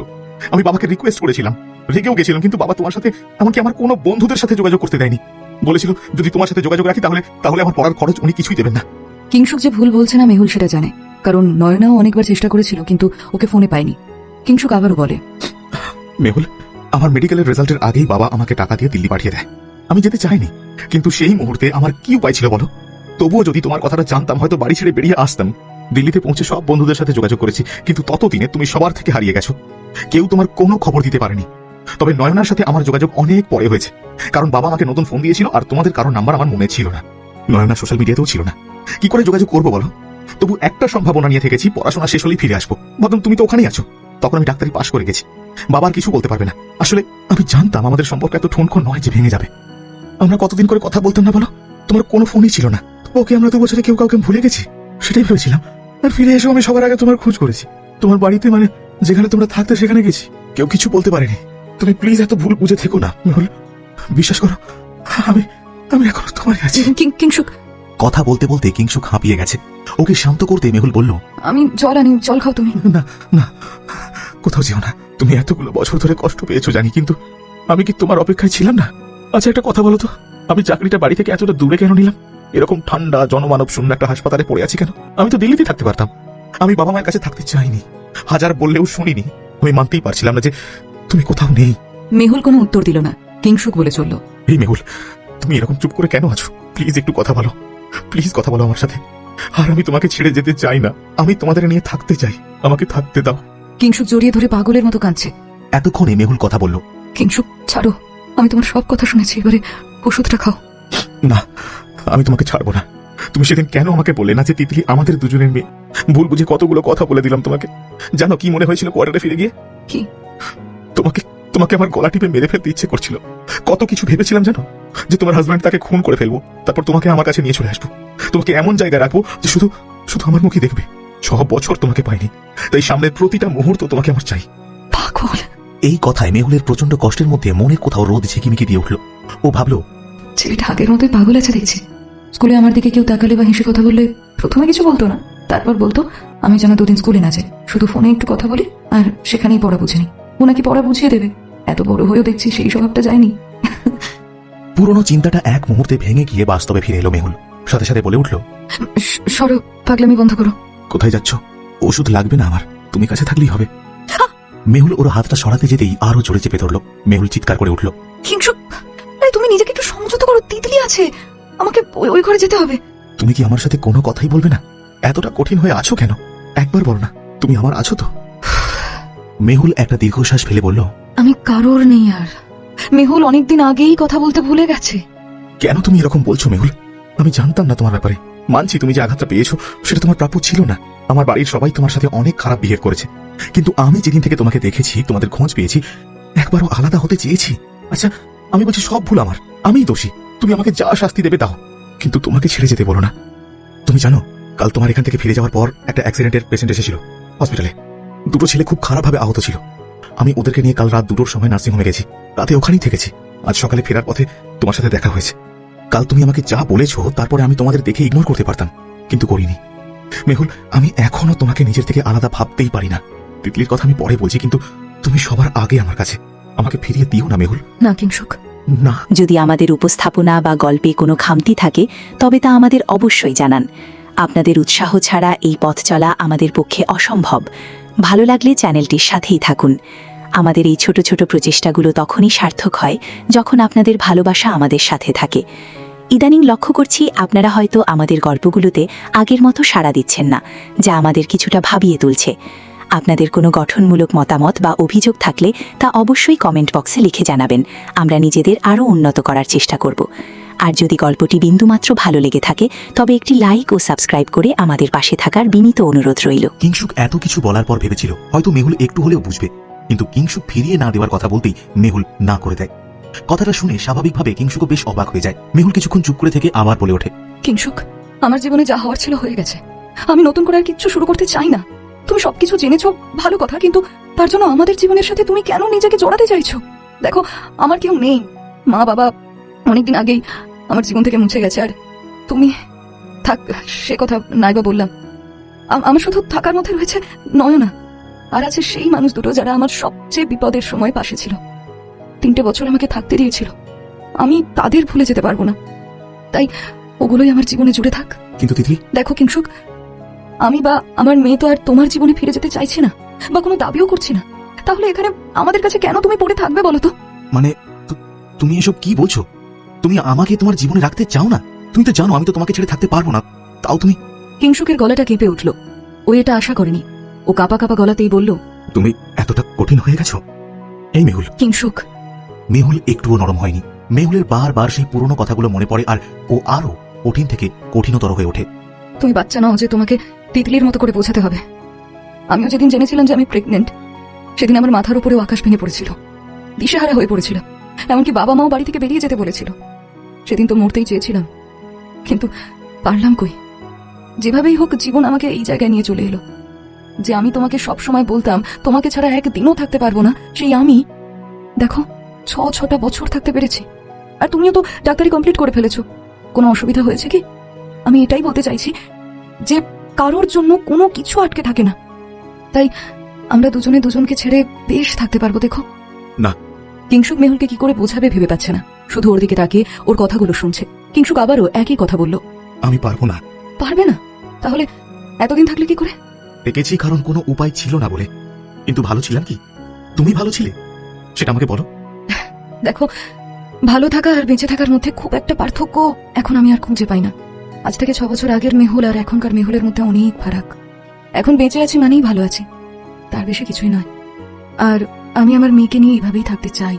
আমি বাবাকে রিকোয়েস্ট করেছিলাম, রেগেও গেছিলাম, কিন্তু বাবা তোমার সাথে এমনকি আমার কোনো বন্ধুদের সাথে যোগাযোগ করতে দেয়নি। বলেছিল যদি তোমার সাথে যোগাযোগ রাখি তাহলে আমার পড়ার খরচ উনি কিছুই দেবেন না। কিংশুক যে ভুল বলছে না মেহুল সেটা জানে, কারণ নয়নাও অনেকবার চেষ্টা করেছিল কিন্তু ওকে ফোনে পায়নি। কিংশুক আবারও বলে, মেহুল, আমার মেডিকেলের রেজাল্টের আগেই বাবা আমাকে টাকা দিয়ে দিল্লি পাঠিয়ে দেয়। আমি যেতে চাইনি, কিন্তু সেই মুহূর্তে আমার কি উপায় ছিল বলো? তবুও যদি তোমার কথাটা জানতাম হয়তো বাড়ি ছেড়ে বেরিয়ে আসতাম। দিল্লিতে পৌঁছে সব বন্ধুদের সাথে যোগাযোগ করেছি, কিন্তু ততদিনে তুমি সবার থেকে হারিয়ে গেছো। কেউ তোমার কোনো খবর দিতে পারেনি। তবে নয়নার সাথে আমার যোগাযোগ অনেক পরে হয়েছে, কারণ বাবা আমাকে নতুন ফোন দিয়েছিল আর তোমাদের কারো নাম্বার আমার মনে ছিল না। নয়না সোশ্যাল মিডিয়াতেও ছিল না। কি করে যোগাযোগ করবো বলো? তবু একটা সম্ভাবনা নিয়ে থেকেছি, পড়াশোনা শেষ হলেই ফিরে আসবো। ভাবলাম তুমি তো ওখানেই আছো। তখন আমি ডাক্তারি পাশ করে গেছি, বাবার কিছু বলতে পারবে না। আসলে আমি জানতাম আমাদের সম্পর্ক এত ঠুনকো নয় যে ভেঙে যাবে। আমরা কতদিন করে কথা বলতাম না বলো? তোমার কোনো ফোনই ছিল না। ওকে আমরা 2 বছরে কেউ কাউকে ভুলে গেছি সেটাই ভেবেছিলাম। আর ফিরে এসেও আমি সবার আগে তোমার খোঁজ করেছি। তোমার বাড়িতে, মানে যেখানে তোমরা থাকতে সেখানে গেছি। কেউ কিছু বলতে পারেনি। তুমি প্লিজ এত ভুল বুঝে থেকো না মেহুল। বিশ্বাস করো, আমি এখনো তোমারই আছি। কিংশুক কথা বলতে বলতে কিংশুক হাঁপিয়ে গেছে। ওকে শান্ত করতে মেহুল বলল, আমি জল আনি, জল খাও তুমি। না না, কোথাও যেও না। তুমি এতগুলো বছর ধরে কষ্ট পেয়েছো জানি, কিন্তু আমি কি তোমার অপেক্ষায় ছিলাম না? আচ্ছা একটা কথা বলো তো, আমি চাকরিটা বাড়ি থেকে এতটা দূরে কেন নিলাম? এরকম ঠান্ডা জনমানব শূন্য একটা হাসপাতালে পড়ে আছি কেন? আমি তো দিল্লিতে থাকতে পারতাম। আমি বাবা মায়ের কাছে থাকতে চাইনি, হাজার বললেও শুনিনি। আমি মানতেই পারছিলাম না যে তুমি কোথাও নেই। মেহুল কোনো উত্তর দিল না, কিংশুক বলে চলল। এই মেহুল, তুমি এরকম চুপ করে কেন আছো? প্লিজ একটু কথা বলো, প্লিজ কথা বলো আমার সাথে। আর আমি তোমাকে ছেড়ে যেতে চাই না, আমি তোমাদের নিয়ে থাকতে চাই, আমাকে থাকতে দাও। কিংশুক জড়িয়ে ধরে পাগলের মতো কাঁদছে। এতক্ষণে মেহুল কথা বলল, কিংশুক ছাড়ো, আমি তোমার সব কথা শুনেছি, এবারে ওষুধটা খাও। না, আমি তোমাকে ছাড়বো না। তুমি সেদিন কেন আমাকে বললে না যে তিতলি আমাদের দুজনের মেয়ে? ভুল বুঝে কতগুলো কথা বলে দিলাম তোমাকে। জানো কি মনে হয়েছিল কোয়ার্টারে ফিরে গিয়ে? কি? তোমাকে তোমাকে আমার গলা টিপে মেরে ফেলতে ইচ্ছে করছিল। কত কিছু ভেবেছিলাম জানো, যে তোমার হাজব্যান্ড তাকে খুন করে ফেলবো, তারপর তোমাকে আমার কাছে নিয়ে চলে আসবো, তোমাকে এমন জায়গায় রাখবো যে শুধু শুধু আমার মুখই দেখবে। 6 বছর তোমাকে পাইনি, তাই সামনের প্রতিটা মুহূর্ত তোমাকে আমার চাই। পাগল। এই কথায় মেহুলের প্রচন্ড কষ্টের মধ্যে মনের কোথাও রোদ ঝিকিমিকি দিয়ে উঠল। ও ভাবলো, ছেলেটা আগের মতোই পাগল আছে দেখছি। স্কুলে আমার দিকে কেউ তাকালে বা হেসে কথা বললে প্রথমে কিছু বলতো না, তারপর বলতো আমি যেন 2 দিন স্কুলে না যাই, শুধু ফোনে একটু কথা বলি, আর সেখানেই পড়া বুঝিনি। ও নাকি পড়া বুঝিয়ে দেবে। এত বড় হয়েও দেখছি সেই স্বভাবটা যায়নি। পুরনো চিন্তাটা এক মুহূর্তে ভেঙে গিয়ে বাস্তবে ফিরে এলো মেহুল। সাথে সাথে বলে উঠল, সরো, পাগলামি বন্ধ করো। কোথায় যাচ্ছ? ওষুধ লাগবে না আমার, তুমি কাছে থাকলেই হবে। মেহুল ওর হাতটা সরাতে যেতেই আরো জোরে চেপে ধরলো। মেহুল চিৎকার করে উঠল, কিংশুক, তুমি নিজেকে একটু সংযত করো, তিতলি আছে, আমাকে ওই ঘরে যেতে হবে। তুমি কি আমার সাথে কোনো কথাই বলবে না? এতটা কঠিন হয়ে আছো কেন? একবার বলো না, তুমি আমার আছো তো? মেহুল একটা দীর্ঘশ্বাস ফেলে বলল, আমি কারোর নেই আর। মেহুল অনেকদিন আগেই কথা বলতে ভুলে গেছে। কেন তুমি এরকম বলছো মেহুল? আমি জানতাম না তোমার ব্যাপারে। মানছি তুমি যে আঘাতটা পেয়েছো সেটা তোমার প্রাপ্য ছিল না। আমার বাড়ির সবাই তোমার সাথে অনেক খারাপ বিহেভ করেছে, কিন্তু আমি যেদিন থেকে তোমাকে দেখেছি, তোমাদের খোঁজ পেয়েছি, একবারও আলাদা হতে চেয়েছি। আচ্ছা আমি বলছি সব ভুল আমার, আমিই দোষী। তুমি আমাকে যা শাস্তি দেবে দাও, কিন্তু তোমাকে ছেড়ে যেতে বলো না। তুমি জানো, কাল তোমার এখান থেকে ফিরে যাওয়ার পর একটা অ্যাক্সিডেন্টের পেশেন্ট এসেছিল হসপিটালে। 2টো ছেলে খুব খারাপভাবে আহত ছিল। আমি ওদেরকে নিয়ে কাল রাত 2টোর সময় নার্সিংহোমে গেছি, রাতে ওখানেই থেকেছি। আজ সকালে ফেরার পথে তোমার সাথে দেখা হয়েছে। কাল তুমি আমাকে যা বলেছো তারপরে আমি তোমাদের দেখে ইগনোর করতে পারতাম, কিন্তু করিনি। মেহুল, আমি এখনো তোমাকে নিজের থেকে আলাদা ভাবতেই পারি না। তিতলির কথা আমি পরে বলছি, কিন্তু তুমি সবার আগে আমার কাছে। আমাকে ফিরিয়ে দিও না মেহুল। না কিংশুক, না। যদি আমাদের উপস্থাপনা বা গল্পে কোনো খামতি থাকে তবে তা আমাদের অবশ্যই জানান। আপনাদের উৎসাহ ছাড়া এই পথ চলা আমাদের পক্ষে অসম্ভব। ভালো লাগলে চ্যানেলটির সাথেই থাকুন। আমাদের এই ছোট ছোট প্রচেষ্টাগুলো তখনই সার্থক হয় যখন আপনাদের ভালোবাসা আমাদের সাথে থাকে। ইদানিং লক্ষ্য করছি আপনারা হয়তো আমাদের গল্পগুলোতে আগের মতো সাড়া দিচ্ছেন না, যা আমাদের কিছুটা ভাবিয়ে তুলছে। আপনাদের কোনো গঠনমূলক মতামত বা অভিযোগ থাকলে তা অবশ্যই কমেন্ট বক্সে লিখে জানাবেন। আমরা নিজেদের আরও উন্নত করার চেষ্টা করব। আর যদি গল্পটি বিন্দুমাত্র ভালো লেগে থাকে তবে একটি লাইক ও সাবস্ক্রাইব করে আমাদের পাশে থাকার বিনীত অনুরোধ রইল। কিংশুক এত কিছু বলার পর ভেবেছিল হয়তো মেহুল একটু হলেও বুঝবে, কিন্তু কিংশুক ফিরিয়ে না দেওয়ার কথা বলতেই মেহুল না করে দেয়। কথাটা শুনে স্বাভাবিকভাবে কিংশুকও বেশ অবাক হয়ে যায়। মেহুল কিছুক্ষণ চুপ করে থেকে আবার বলে ওঠে, কিংশুক, আমার জীবনে যা হওয়ার ছিল হয়ে গেছে। আমি নতুন করে আর কিচ্ছু শুরু করতে চাই না। তুমি সবকিছু জেনেছো, ভালো কথা, কিন্তু তার জন্য আমাদের জীবনের সাথে তুমি কেন নিজেকে জড়াতে চাইছো? দেখো, আমার কেউ নেই। মা বাবা অনেকদিন আগেই আমার জীবন থেকে মুছে গেছে, আর তুমি থাক, সে কথা নাইবা বললাম। আমার শুধু থাকার মধ্যে রয়েছে নয়না, আর আছে সেই মানুষ দুটো যারা আমার সবচেয়ে বিপদের সময় পাশে ছিল। 3টে বছর আমাকে থাকতে দিয়েছিল। আমি তাদের ভুলে যেতে পারবো না, তাই ওগুলোই আমার জীবনে জুড়ে থাক। কিন্তু তিতলি। দেখো কিংশুক, আমি বা আমার মেয়ে তো আর তোমার জীবনে ফিরে যেতে চাইছি না, বা কোনো দাবিও করছি না। তাহলে এখানে আমাদের কাছে কেন তুমি পড়ে থাকবে বলো তো? মানে তুমি এসব কি বলছো? তুমি আমাকে তোমার জীবনে রাখতে চাও না? তুমি তো জানো আমি তো তোমাকে ছেড়ে থাকতে পারবো না, তাও তুমি। কিংশুকের গলাটা কেঁপে উঠল। ও এটা আশা করেনি। ও কাপা কাপা গলাতেই বলল, তুমি এতটা কঠিন হয়ে গেছো? এই মেহুল। কিংশুক। মেহুল একটুও নরম হয়নি। মেহুলের বারবার সেই পুরনো কথাগুলো মনে পড়ে, আর ও আরো কঠিন থেকে কঠিনতর হয়ে ওঠে। তুমি বাচ্চা নাও যে তোমাকে তিতলির মতো করে বোঝাতে হবে। আমিও যেদিন জেনেছিলাম যে আমি প্রেগনেন্ট, সেদিন আমার মাথার উপরেও আকাশ ভেঙে পড়েছিল, দিশেহারা হয়ে পড়েছিল। এমনকি বাবা মাও বাড়ি থেকে বেরিয়ে যেতে বলেছিল। সেদিন তো মরতেই চেয়েছিলাম, কিন্তু পারলাম কই। যেভাবেই হোক জীবন আমাকে এই জায়গায় নিয়ে চলে এলো। যে আমি তোমাকে সব সময় বলতাম তোমাকে ছাড়া একদিনও থাকতে পারবো না, সেই আমি দেখো 6টা বছর থাকতে পেরেছি। আর তুমিও তো ডাক্তারি কমপ্লিট করে ফেলেছো। কোনো অসুবিধা হয়েছে কি? আমি এটাই বলতে চাইছি যে কারোর জন্য কোনো কিছু আটকে থাকে না, তাই আমরা দুজনে দুজনকে ছেড়ে বেশ থাকতে পারবো। দেখো না। কিংশুক মেহুলকে কি করে বোঝাবে ভেবে পাচ্ছে না, শুধু ওর দিকে তাকিয়ে ওর কথাগুলো শুনছে। কিংশুক আবারও একই কথা বলল। আমি পারবো না। পারবে না? তাহলে এতদিন থাকলে কি করে? ডেকেছি কারণ কোনো উপায় ছিল না বলে। কিন্তু ভালো ছিলাম কি? তুমি ভালো ছিলে, সেটা আমাকে বলো। দেখো, ভালো থাকা আর বেঁচে থাকার মধ্যে খুব একটা পার্থক্য এখন আমি আর খুঁজে পাই না। আজ থেকে 6 বছর আগের মেহুল আর এখনকার মেহুলের মধ্যে অনেক ফারাক। এখন বেঁচে আছি মানেই ভালো আছি, তার বেশি কিছুই নয়। আর আমি আমার মেয়েকে নিয়ে এইভাবেই থাকতে চাই।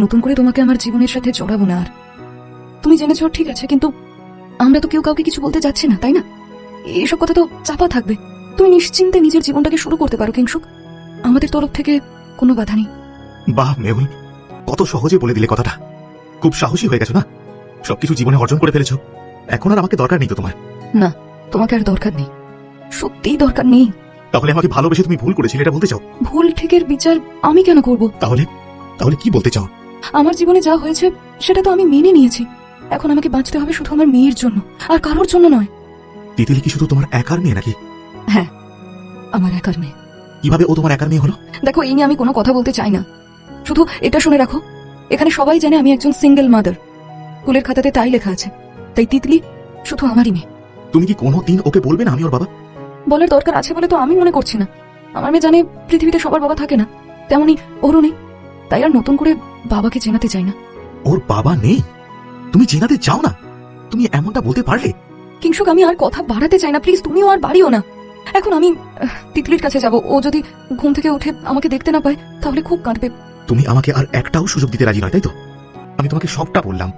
নতুন করে তোমাকে আমার জীবনের সাথে জড়াবো না আর। তুমি জেনেছ ঠিক আছে, কিন্তু আমরা তো কেউ কাউকে কিছু বলতে যাচ্ছি না, তাই না? এইসব কথা তো চাপা থাকবে। তুমি নিশ্চিন্তে নিজের জীবনটাকে শুরু করতে পারো কিংশুক, আমাদের তরফ থেকে কোনো বাধা নেই। বাহ মেহুল, কত সহজে বলে দিলে কথাটা। খুব সাহসী হয়ে গেছো না? সবকিছু জীবনে অর্জন করে ফেলেছো, এখন আর আমাকে দরকার নেই তো তোমার? না, তোমাকে আর দরকার নেই, সত্যিই দরকার নেই। তাহলে আমাকে ভালোবেসে তুমি ভুল করেছিলে এটা বলতে চাও? ভুল ঠিকের বিচার আমি কেন করব? তাহলে তাহলে কি বলতে চাও? আমার জীবনে যা হয়েছে সেটা তো আমি মেনে নিয়েছি। এখন আমাকে বাঁচতে হবে শুধু আমার মেয়ের জন্য, আর কারোর জন্য নয়। তিতিলি কি শুধু তোমার একার মেয়ে নাকি? হ্যাঁ, আমার একার মেয়ে। কিভাবে ও তোমার একার মেয়ে হলো? দেখো, এই নিয়ে আমি কোনো কথা বলতে চাই না। শুধু এটা শুনে রাখো, এখানে সবাই জানে আমি একজন সিঙ্গেল মাদার। স্কুলের খাতাতে তাই লেখা আছে। তাই তিতলি শুধু আমারই মেয়ে। তুমি কি কোনো দিন ওকে বলবে না আমি ওর বাবা? বলার দরকার আছে বলে তো আমি মনে করছি না। আমার মেয়ে জানে পৃথিবীতে সবার বাবা থাকে না, তেমনি ওরও নেই। তাই আর নতুন করে বাবাকে চেনাতে চাই না। ওর বাবা নেই? তুমি চেনাতে চাও না? তুমি এমনটা বলতে পারলে? কিংশুক, আমি আর কথা বাড়াতে চাই না, প্লিজ। তুমিও আর বাড়িও না। এখন আমি তিতলির কাছে যাব। ও যদি ঘুম থেকে উঠে আমাকে দেখতে না পায় তাহলে খুব কাঁদবে। তুমি আমাকে আর একটাও সুযোগ দিতে রাজি নয়, তাই তো? আমি তোমাকে সবটা বললাম,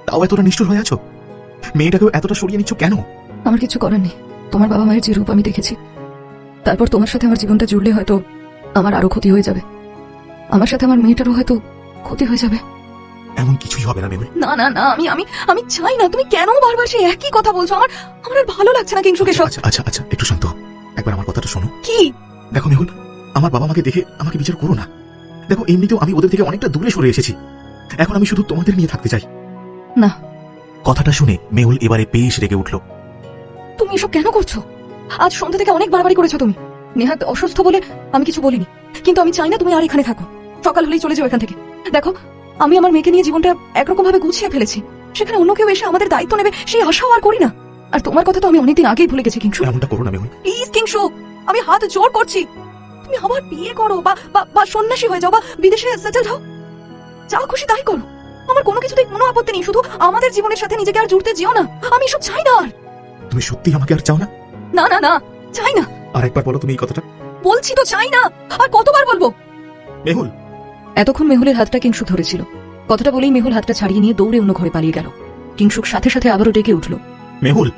তাও এতটা নিষ্ঠুর হয়ে আছো? মেয়েটাকেও এতটা সরিয়ে নিচ্ছ কেন? আমার কিছু করার নেই। তোমার বাবা মায়ের যে রূপ আমি দেখেছি, তারপর তোমার সাথে আমার জীবনটা জুড়লে হয়তো আমার আরো ক্ষতি হয়ে যাবে। আমার সাথে আমার মেয়েটারও হয়তো ক্ষতি হয়ে যাবে। এমন কিছুই হবে না মেহুল। না না না, আমি আমি আমি চাই না। তুমি কেন বারবার সেই একই কথা বলছো? আমার আমার আর ভালো লাগছে না কিংশুক এসব। আচ্ছা আচ্ছা আচ্ছা, একটু শান্ত হও। একবার আমার কথাটা শোনো। কি? দেখো মেহুল, আমার বাবা মাকে দেখে আমাকে বিচার করো না। দেখো, এমনিতেও আমি ওদের থেকে অনেকটা দূরে সরে এসেছি। এখন আমি শুধু তোমাদের নিয়ে থাকতে চাই। না। কথাটা শুনে মেহুল এবারে বেশ রেগে উঠল। তুমি এসব কেন করছো? আজ সন্ধ্যা থেকে অনেক বাড়াবাড়ি করেছো তুমি। নেহাত অসুস্থ বলে আমি কিছু বলিনি, কিন্তু আমি চাই না তুমি আর এখানে থাকো। সকাল হলেই চলে যাও এখান থেকে। দেখো, আমি আমার মেয়েকে নিয়ে জীবনটা একরকম ভাবে গুছিয়ে ফেলেছি। সেখানে অন্য কেউ এসে আমাদের দায়িত্ব নেবে সেই আশাও আর করি না। আর তোমার কথা তো আমি অনেকদিন আগেই ভুলে গেছি কিংশুক। এমনটা করো না মেহুল। প্লিজ কিংশুক, আমি হাত জোর করছি। তুমি আবার বিয়ে করো বা সন্ন্যাসী হয়ে যাও বা বিদেশে সেটেল হও, যা খুশি তাই করো। আমার কোনো কিছুতেই কোনো আপত্তি নেই, শুধু আমাদের জীবনের সাথে নিজেকে আর জুড়তে যেও না। আমি এসব চাই না আর। তুমি সত্যি আমাকে আর চাও না? না না না, চাই না। আর একবার বলো তুমি এই কথাটা। বলছি তো চাই না, আর কতবার বলবো? মেহুল। এতক্ষণ মেহুলের হাতটা কিংশুক ধরেছিল। কথাটা বলেই মেহুল হাতটা ছাড়িয়ে নিয়ে দৌড়ে অন্য ঘরে পালিয়ে গেল। কিংশুক সাথে সাথে আবারও ডেকে উঠল। মেহুল।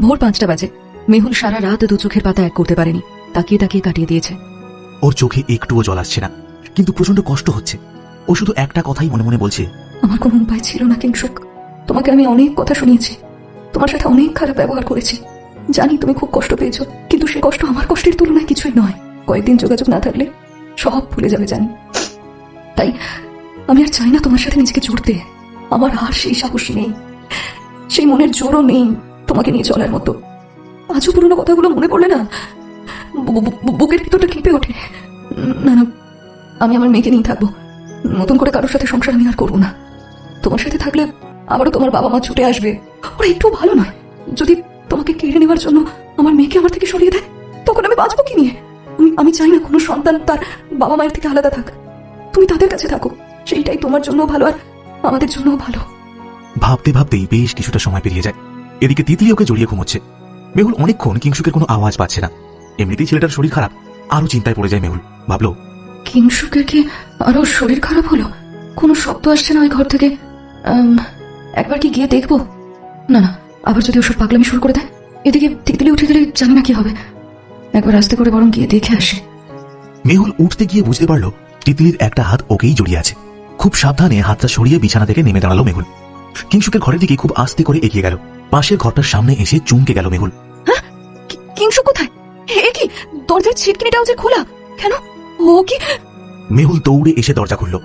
ভোর 5টা বাজে। মেহুল সারা রাত দু চোখের পাতা এক করতে পারেনি, তাকিয়ে তাকিয়ে কাটিয়ে দিয়েছে। ওর চোখে একটুও জল আসছে না, কিন্তু প্রচন্ড কষ্ট হচ্ছে। ও শুধু একটা কথাই মনে মনে বলছে। আমার কোনো উপায় ছিল না কিংশুক। তোমাকে আমি অনেক কথা শুনিয়েছি, তোমার সাথে অনেক খারাপ ব্যবহার করেছি। জানি তুমি খুব কষ্ট পেয়েছো, কিন্তু সে কষ্ট আমার কষ্টের তুলনায় কিছুই নয়। কয়েকদিন যোগাযোগ না থাকলে সব ভুলে যাবে জানি। তাই আমি আর চাই না তোমার সাথে নিজেকে জুড়তে। আমার আর সেই সাহস নেই, সেই মনের জোরও নেই তোমাকে নিয়ে চলার মতো। আজও পুরোনো কথাগুলো মনে পড়লে না বুকের ভিতরটা কেঁপে ওঠে। না না, আমি আমার মেয়েকে নিয়ে থাকবো। নতুন করে কারোর সাথে সংসার আমি আর করবো না। তোমার সাথে থাকলে আবারও তোমার বাবা মা ছুটে আসবে, ওরা একটু ভালো নয়। যদি তোমাকে কেড়ে নেওয়ার জন্য আমার মেয়েকে আমার থেকে সরিয়ে দেয়, তখন আমি বাঁচবো কি নিয়ে? আমি চাই না কোনো সন্তান তার বাবা মায়ের থেকে আলাদা থাক। তুমি তাদের কাছে থাকো, সেইটাই তোমার জন্য ভালো আর আমাদের জন্যও ভালো। ভাবতে ভাবতেই বেশ কিছুটা সময় পেরিয়ে যায়। এদিকে তিতলি ওকে জড়িয়ে ঘুমোচ্ছে। মেহুল অনেকক্ষণ কিংশুকের কোনো আওয়াজ পাচ্ছে না। এমনিতেই ছেলেটার শরীর খারাপ, আরো চিন্তায় পড়ে যায় মেহুল। ভাবলো, কিংশুকের কি আরো শরীর খারাপ হলো? কোনো শব্দ আসছে না ওই ঘর থেকে। একবার কি গিয়ে দেখবো? না না, আবার যদি ওসব পাগলামি শুরু করে দেয়। এদিকে তিতলি উঠে গেলে জানি না কি হবে। একবার আস্তে করে বরং গিয়ে দেখে আসে। মেহুল উঠতে গিয়ে বুঝতে পারলো তিতলির একটা হাত ওকেই জড়িয়ে আছে। খুব সাবধানে হাতটা সরিয়ে বিছানা থেকে নেমে দাঁড়ালো মেহুল। কিংশুকের ঘরের দিকে খুব আস্তে করে এগিয়ে গেল। পাশের ঘরটার সামনে এসে চমকে গেল মেহুল। কিংশুক কোথায়? হে কি, দরজার ছিটকিনিটাও যে খোলা কেন? ও কি? মেহুল দৌড়ে এসে দরজা খুলল।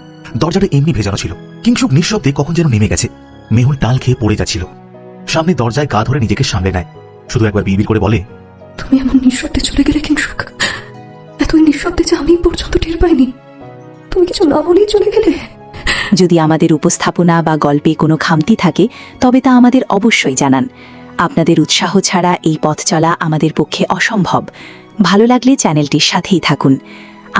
দরজাটা এমনি ভেজানো ছিল। কিংশুক নিঃশব্দে কখন যেন নেমে গেছে। মেহুল টাল খেয়ে পড়ে যাচ্ছিল। সামনে দরজায় গা ধরে নিজেকে সামলে নেয়, শুধু একবার বিড়বিড় করে বলে, তুমি এমন নিঃশব্দে চলে গেলে কিংসুক, এতই নিঃশব্দে যে আমি পর্যন্ত টের পাইনি। তুমি কিছু না বলেই চলে গেলে। যদি আমাদের উপস্থাপনা বা গল্পে কোনো খামতি থাকে তবে তা আমাদের অবশ্যই জানান। আপনাদের উৎসাহ ছাড়া এই পথ চলা আমাদের পক্ষে অসম্ভব। ভালো লাগলে চ্যানেলটির সাথেই থাকুন।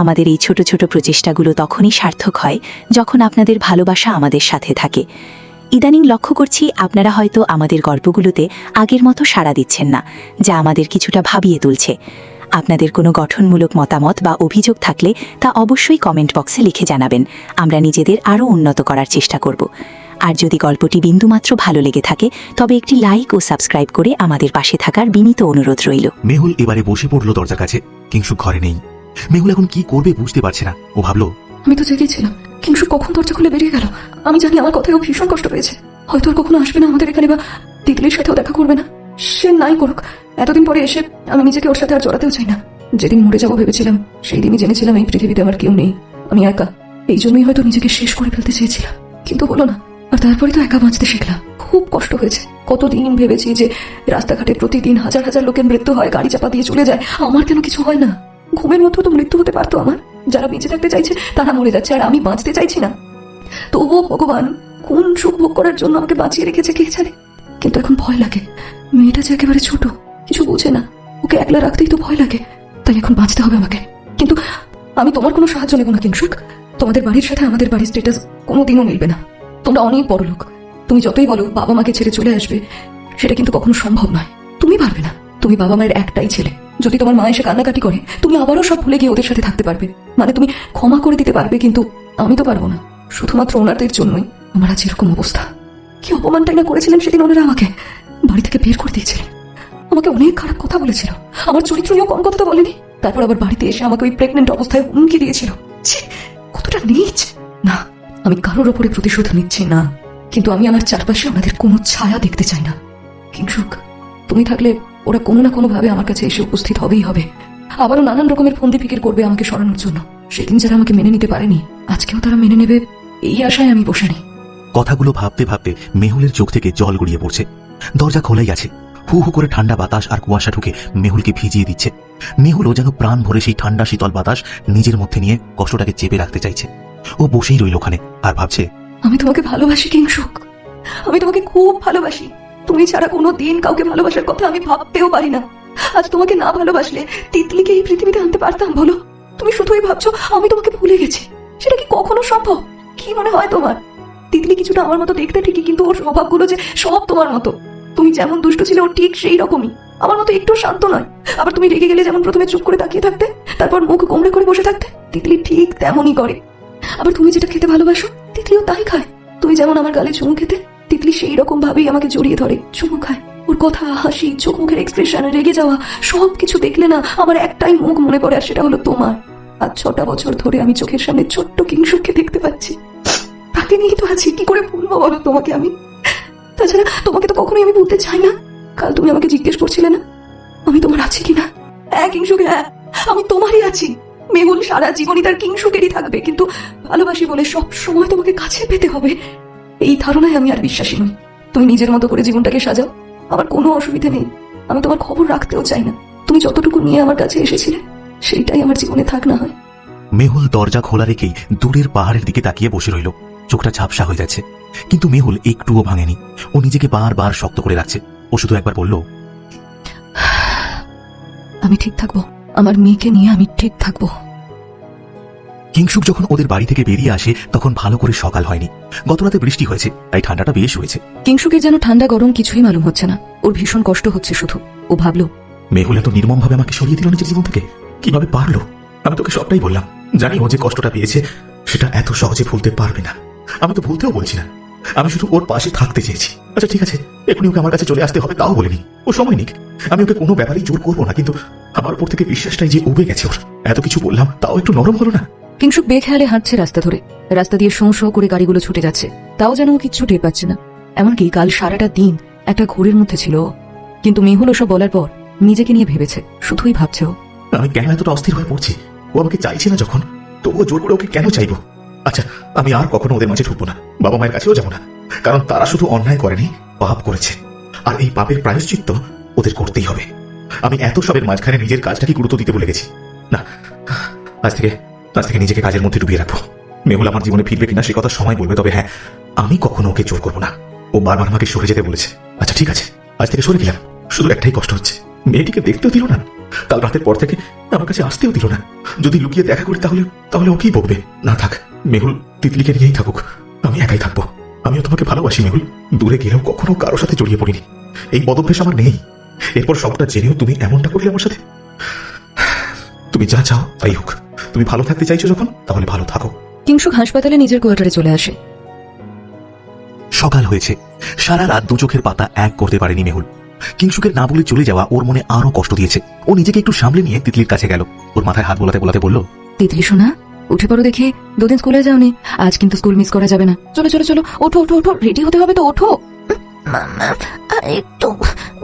আমাদের এই ছোট ছোট প্রচেষ্টাগুলো তখনই সার্থক হয় যখন আপনাদের ভালোবাসা আমাদের সাথে থাকে। ইদানিং লক্ষ্য করছি আপনারা হয়তো আমাদের গল্পগুলোতে আগের মতো সাড়া দিচ্ছেন না, যা আমাদের কিছুটা ভাবিয়ে তুলছে। আপনাদের কোনো গঠনমূলক মতামত বা অভিযোগ থাকলে তা অবশ্যই কমেন্ট বক্সে লিখে জানাবেন। আমরা নিজেদের আরও উন্নত করার চেষ্টা করব। আর যদি গল্পটি বিন্দুমাত্র ভালো লেগে থাকে তবে একটি লাইক ও সাবস্ক্রাইব করে আমাদের পাশে থাকার বিনীত অনুরোধ রইল। মেহুল এবারে বসে পড়ল দরজার কাছে। কিংসুক ঘরে নেই। মেহুল এখন কি করবে বুঝতে পারছে না। ও ভাবলো, আমি তো জেগেছিলাম, কিংসুক কখন দরজা খুলে বেরিয়ে গেল। আমি জানি আমার কথায় ও ভীষণ কষ্ট পেয়েছে। হয়তো আর কখনো আসবে না আমাদের এখানে, বা তিতলির সাথেও দেখা করবে না। সে নাই করুক, এতদিন পরে এসে আমি নিজেকে ওর সাথে আর জড়াতেও চাই না। যেদিন মরে যাবো ভেবেছিলাম সেই দিনই জেনেছিলাম এই পৃথিবীতে আমার কেউ নেই, আমি একা। এই জন্যই হয়তো নিজেকে শেষ করে ফেলতে চেয়েছিলাম, কিন্তু হলো না। আর তারপরে তো একা বাঁচতে শিখলাম। খুব কষ্ট হয়েছে। কতদিন ভেবেছি যে রাস্তাঘাটে প্রতিদিন হাজার হাজার লোকের মৃত্যু হয়, গাড়ি চাপা দিয়ে চলে যায়, আমার কেন কিছু হয় না? ঘুমের মধ্যে তো মৃত্যু হতে পারতো আমার। যারা বেঁচে থাকতে চাইছে তারা মরে যাচ্ছে, আর আমি বাঁচতে চাইছি না। তবুও ভগবান কোন সুখ ভোগ করার জন্য আমাকে বাঁচিয়ে রেখেছে কে জানে। কিন্তু এখন ভয় লাগে। মেয়েটা যে একেবারে ছোট, কিছু বোঝে না, ওকে একলা রাখতেই তো ভয় লাগে। তাই এখন বাঁচতে হবে আমাকে। কিন্তু আমি তোমার কোনো সাহায্য নেব না কিংসুক। তোমাদের বাড়ির সাথে আমাদের বাড়ির স্ট্যাটাস কোনোদিনও মিলবে না। তোমরা অনেক বড় লোক। তুমি যতই বলো বাবা মাকে ছেড়ে চলে আসবে, সেটা কিন্তু কখনো সম্ভব নয়। তুমি পারবে না। তুমি বাবা মায়ের একটাই ছেলে। যদি তোমার মা এসে কান্নাকাটি করে, তুমি আবারও সব ভুলে গিয়ে ওদের সাথে থাকতে পারবে। মানে তুমি ক্ষমা করে দিতে পারবে, কিন্তু আমি তো পারবো না। শুধুমাত্র ওনাদের জন্যই আমার আজ এরকম অবস্থা। কি অপমানটাই না করেছিলেন সেদিন ওনারা আমাকে। বাড়ি থেকে বের করে দিয়েছিলেন, আমাকে অনেক খারাপ কথা বলেছিল। আমার চরিত্র নিয়েও কম কথা তো বলেনি। তারপর আবার বাড়িতে এসে আমাকে ওই প্রেগনেন্ট অবস্থায় হুমকি দিয়েছিল। ছি, কতটা নীচ! না, আমি কারোর ওপরে প্রতিশোধ নিচ্ছি না, কিন্তু আমি আমার চারপাশে ওনাদের কোনো ছায়া দেখতে চাই না। কিংসুক, তুমি থাকলে ওরা কোনো না কোনো ভাবে আমার কাছে এসে উপস্থিত হবেই হবে। আবারও নানান রকমের ফন্দি ফিকির করবে আমাকে সরানোর জন্য। সেদিন যারা আমাকে মেনে নিতে পারেনি, আজকেও তারা মেনে নেবে, এই আশায় আমি বসে নেই। কথাগুলো ভাবতে ভাবতে মেহুলের চোখ থেকে জল গড়িয়ে পড়ছে। দরজা খোলাই আছে। হু হু করে ঠান্ডা বাতাস আর কুয়াশা ঢুকে মেহুলকে ভিজিয়ে দিচ্ছে। মেহুলও যেন প্রাণ ভরে সেই ঠান্ডা শীতল বাতাস নিজের মধ্যে নিয়ে কষ্টটাকে চেপে রাখতে চাইছে। ও বসেই রইল ওখানে আর ভাবছে, আমি তোমাকে ভালোবাসি কিংসুক, আমি তোমাকে খুব ভালোবাসি। তুমি ছাড়া কোনো দিন কাউকে ভালোবাসার কথা আমি ভাবতেও পারি না। আজ তোমাকে না ভালোবাসলে তিতলিকে এই পৃথিবীতে আনতে পারতাম বলো? তুমি শুধুই ভাবছো আমি তোমাকে ভুলে গেছি। সেটা কি কখনো সম্ভব? কি মনে হয় তোমার? তিতলি কিছুটা আমার মতো দেখতে ঠিকই, কিন্তু ওর স্বভাবগুলো যে সব তোমার মতো। তুমি যেমন দুষ্ট ছিলে ও ঠিক সেই রকমই, আমার মতো একটু শান্ত নয়। আবার তুমি রেগে গেলে যেমন প্রথমে চুপ করে তাকিয়ে থাকতে, তারপর মুখ কোমড়ে করে বসে থাকতে, তিতলি ঠিক তেমনই করে। আবার তুমি যেটা খেতে ভালোবাসো তিতলিও তাই খায়। তুমি যেমন আমার গালে চুমু খেতে, তিতলি সেই রকম ভাবেই আমাকে জড়িয়ে ধরে চুমু খায়। ওর কথা, হাসি, চোখ মুখের এক্সপ্রেশন, রেগে যাওয়া, সব কিছু দেখলে না আমার একটাই মুখ মনে পড়ে, আর সেটা হলো তোমার। আজ 6টা বছর ধরে আমি চোখের সামনে ছোট্ট কিংসুককে দেখতে পাচ্ছি। তাকে নিয়ে তো আছি, কি করে ভুলবো বলো তোমাকে আমি? তাছাড়া তোমাকে তো কখনোই আমি বলতে চাই না। কাল তুমি আমাকে জিজ্ঞেস করছিলে না আমি তোমার আছি কিনা? হ্যাঁ কিংসুক, হ্যাঁ আমি তোমারই আছি। মেহুল সারা জীবনই তার কিংসুকেরই থাকবে, কিন্তু ভালোবাসি বলে সব সময় তোমাকে কাছে পেতে হবে, এই ধারণায় আমি আর বিশ্বাসী নই। তুমি নিজের মতো করে জীবনটাকে সাজাও, আমার কোনো অসুবিধা নেই। আমি তোমার খবর রাখতেও চাই না। তুমি যতটুকু নিয়ে আমার কাছে এসেছিলে সেইটাই আমার জীবনে থাক না হয়। মেহুল দরজা খোলা রেখেই দূরের পাহাড়ের দিকে তাকিয়ে বসে রইল। চোখটা ঝাপসা হয়ে যাচ্ছে, কিন্তু মেহুল একটুও ভাঙেনি। ও নিজেকে বারবার শক্ত করে রাখছে। ও শুধু একবার বলল, আমি ঠিক থাকবো, আমার মেয়েকে নিয়ে আমি ঠিক থাকবো। কিংসুক যখন ওদের বাড়ি থেকে বেরিয়ে আসে তখন ভালো করে সকাল হয়নি। গতরাতে বৃষ্টি হয়েছে, তাই ঠান্ডাটা বেশ হয়েছে। কিংসুকের যেন ঠান্ডা গরম কিছুই মালুম হচ্ছে না। ওর ভীষণ কষ্ট হচ্ছে শুধু। ও ভাবলো, মেহুল এত নির্মম ভাবে আমাকে সরিয়ে দিল নিজের জীবন থেকে, কিভাবে পারলো? আমি তোকে সবটাই বললাম, জানি ও যে কষ্টটা পেয়েছে সেটা এত সহজে ভুলতে পারবে না। আমি তো ভুলতেও বলছি না, আমি শুধু ওর পাশে থাকতে চেয়েছি। আচ্ছা ঠিক আছে, এখনই ওকে আমার কাছে চলে আসতে হবে তাও বলিনি। ও সময় নিক, আমি ওকে কোনো ব্যাপারেই জোর করবো না। কিন্তু আমার উপর থেকে বিশ্বাসটাই যে উবে গেছে ওর। এত কিছু বললাম তাও একটু নরম হলো না। কিংসুক বেখেয়ালে হাঁটছে রাস্তা ধরে। রাস্তা দিয়ে শোঁ শোঁ করে গাড়িগুলো ছুটে যাচ্ছে, তাও যেন ও কিচ্ছু টের পাচ্ছে না। এমনকি কাল সারাটা দিন একটা ঘোরের মধ্যে ছিল। কিন্তু মেহুল ওসব বলার পর নিজেকে নিয়ে ভেবেছে, শুধুই ভাবছে ও, আমি কেন এতটা অস্থির হয়ে পড়ছি? ও আমাকে চাইছে না যখন, তবুও জোর করে ওকে কেন চাইবো? আচ্ছা, আমি আর কখনো ওদের মাঝে ঢুকবো না, বাবা মায়ের কাছেও যাবো না, কারণ তারা শুধু অন্যায় করেনি, পাপ করেছে। আর এই পাপের প্রায়শ্চিত্ত ওদের করতেই হবে। আমি এত সবের মাঝখানে নিজের কাজটাকে গুরুত্ব দিতে ভুলে গেছি। না, আজ থেকে নিজেকে কাজের মধ্যে ডুবিয়ে রাখবো। মেহুল আমার জীবনে ফিরবে কিনা সে কথা সময় বলবে, তবে হ্যাঁ, আমি কখনো ওকে জোর করবো না। ও বারবার আমাকে সরে যেতে বলেছে। আচ্ছা ঠিক আছে, আজ থেকে সরে গেলাম। শুধু একটাই কষ্ট হচ্ছে, মেয়েটিকে দেখতেও দিল না, কাল রাতের পর থেকে আমার কাছে আসতেও দিল না। যদি লুকিয়ে দেখা করি তাহলে ওকেই বকবে। না থাক, মেহুল তিতলিকে নিয়েই থাকুক, আমি একাই থাকবো। আমিও তোমাকে ভালোবাসি মেহুল, দূরে গেলেও কখনো কারোর সাথে জড়িয়ে পড়িনি। এই বদভ্যাস আমার নেই। এরপর সবটা জেনেও তুমি এমনটা করলে আমার সাথে। তুমি যা চাও তাই হোক, তুমি ভালো থাকতে চাইছো যখন, তাহলে ভালো থাকো। কিংশুক হাসপাতালে নিজের কোয়ার্টারে চলে আসে। সকাল হয়েছে, সারা রাত দু চোখের পাতা এক করতে পারেনি মেহুল। কিংশুকের না বলে চলে যাওয়া ওর মনে আরো কষ্ট দিয়েছে। ও নিজেকে একটু সামলে নিয়ে তিতলির কাছে গেল। ওর মাথায় হাত বোলাতে বোলাতে বলল, তিতলি শোনা, উঠে পড়ো দেখি, দুদিন স্কুলে যাওনি, আজ কিন্তু স্কুল মিস করা যাবে না। চলো চলো চলো, ওঠো ওঠো ওঠো, রেডি হতে হবে তো, ওঠো। মাম্মা আর একটু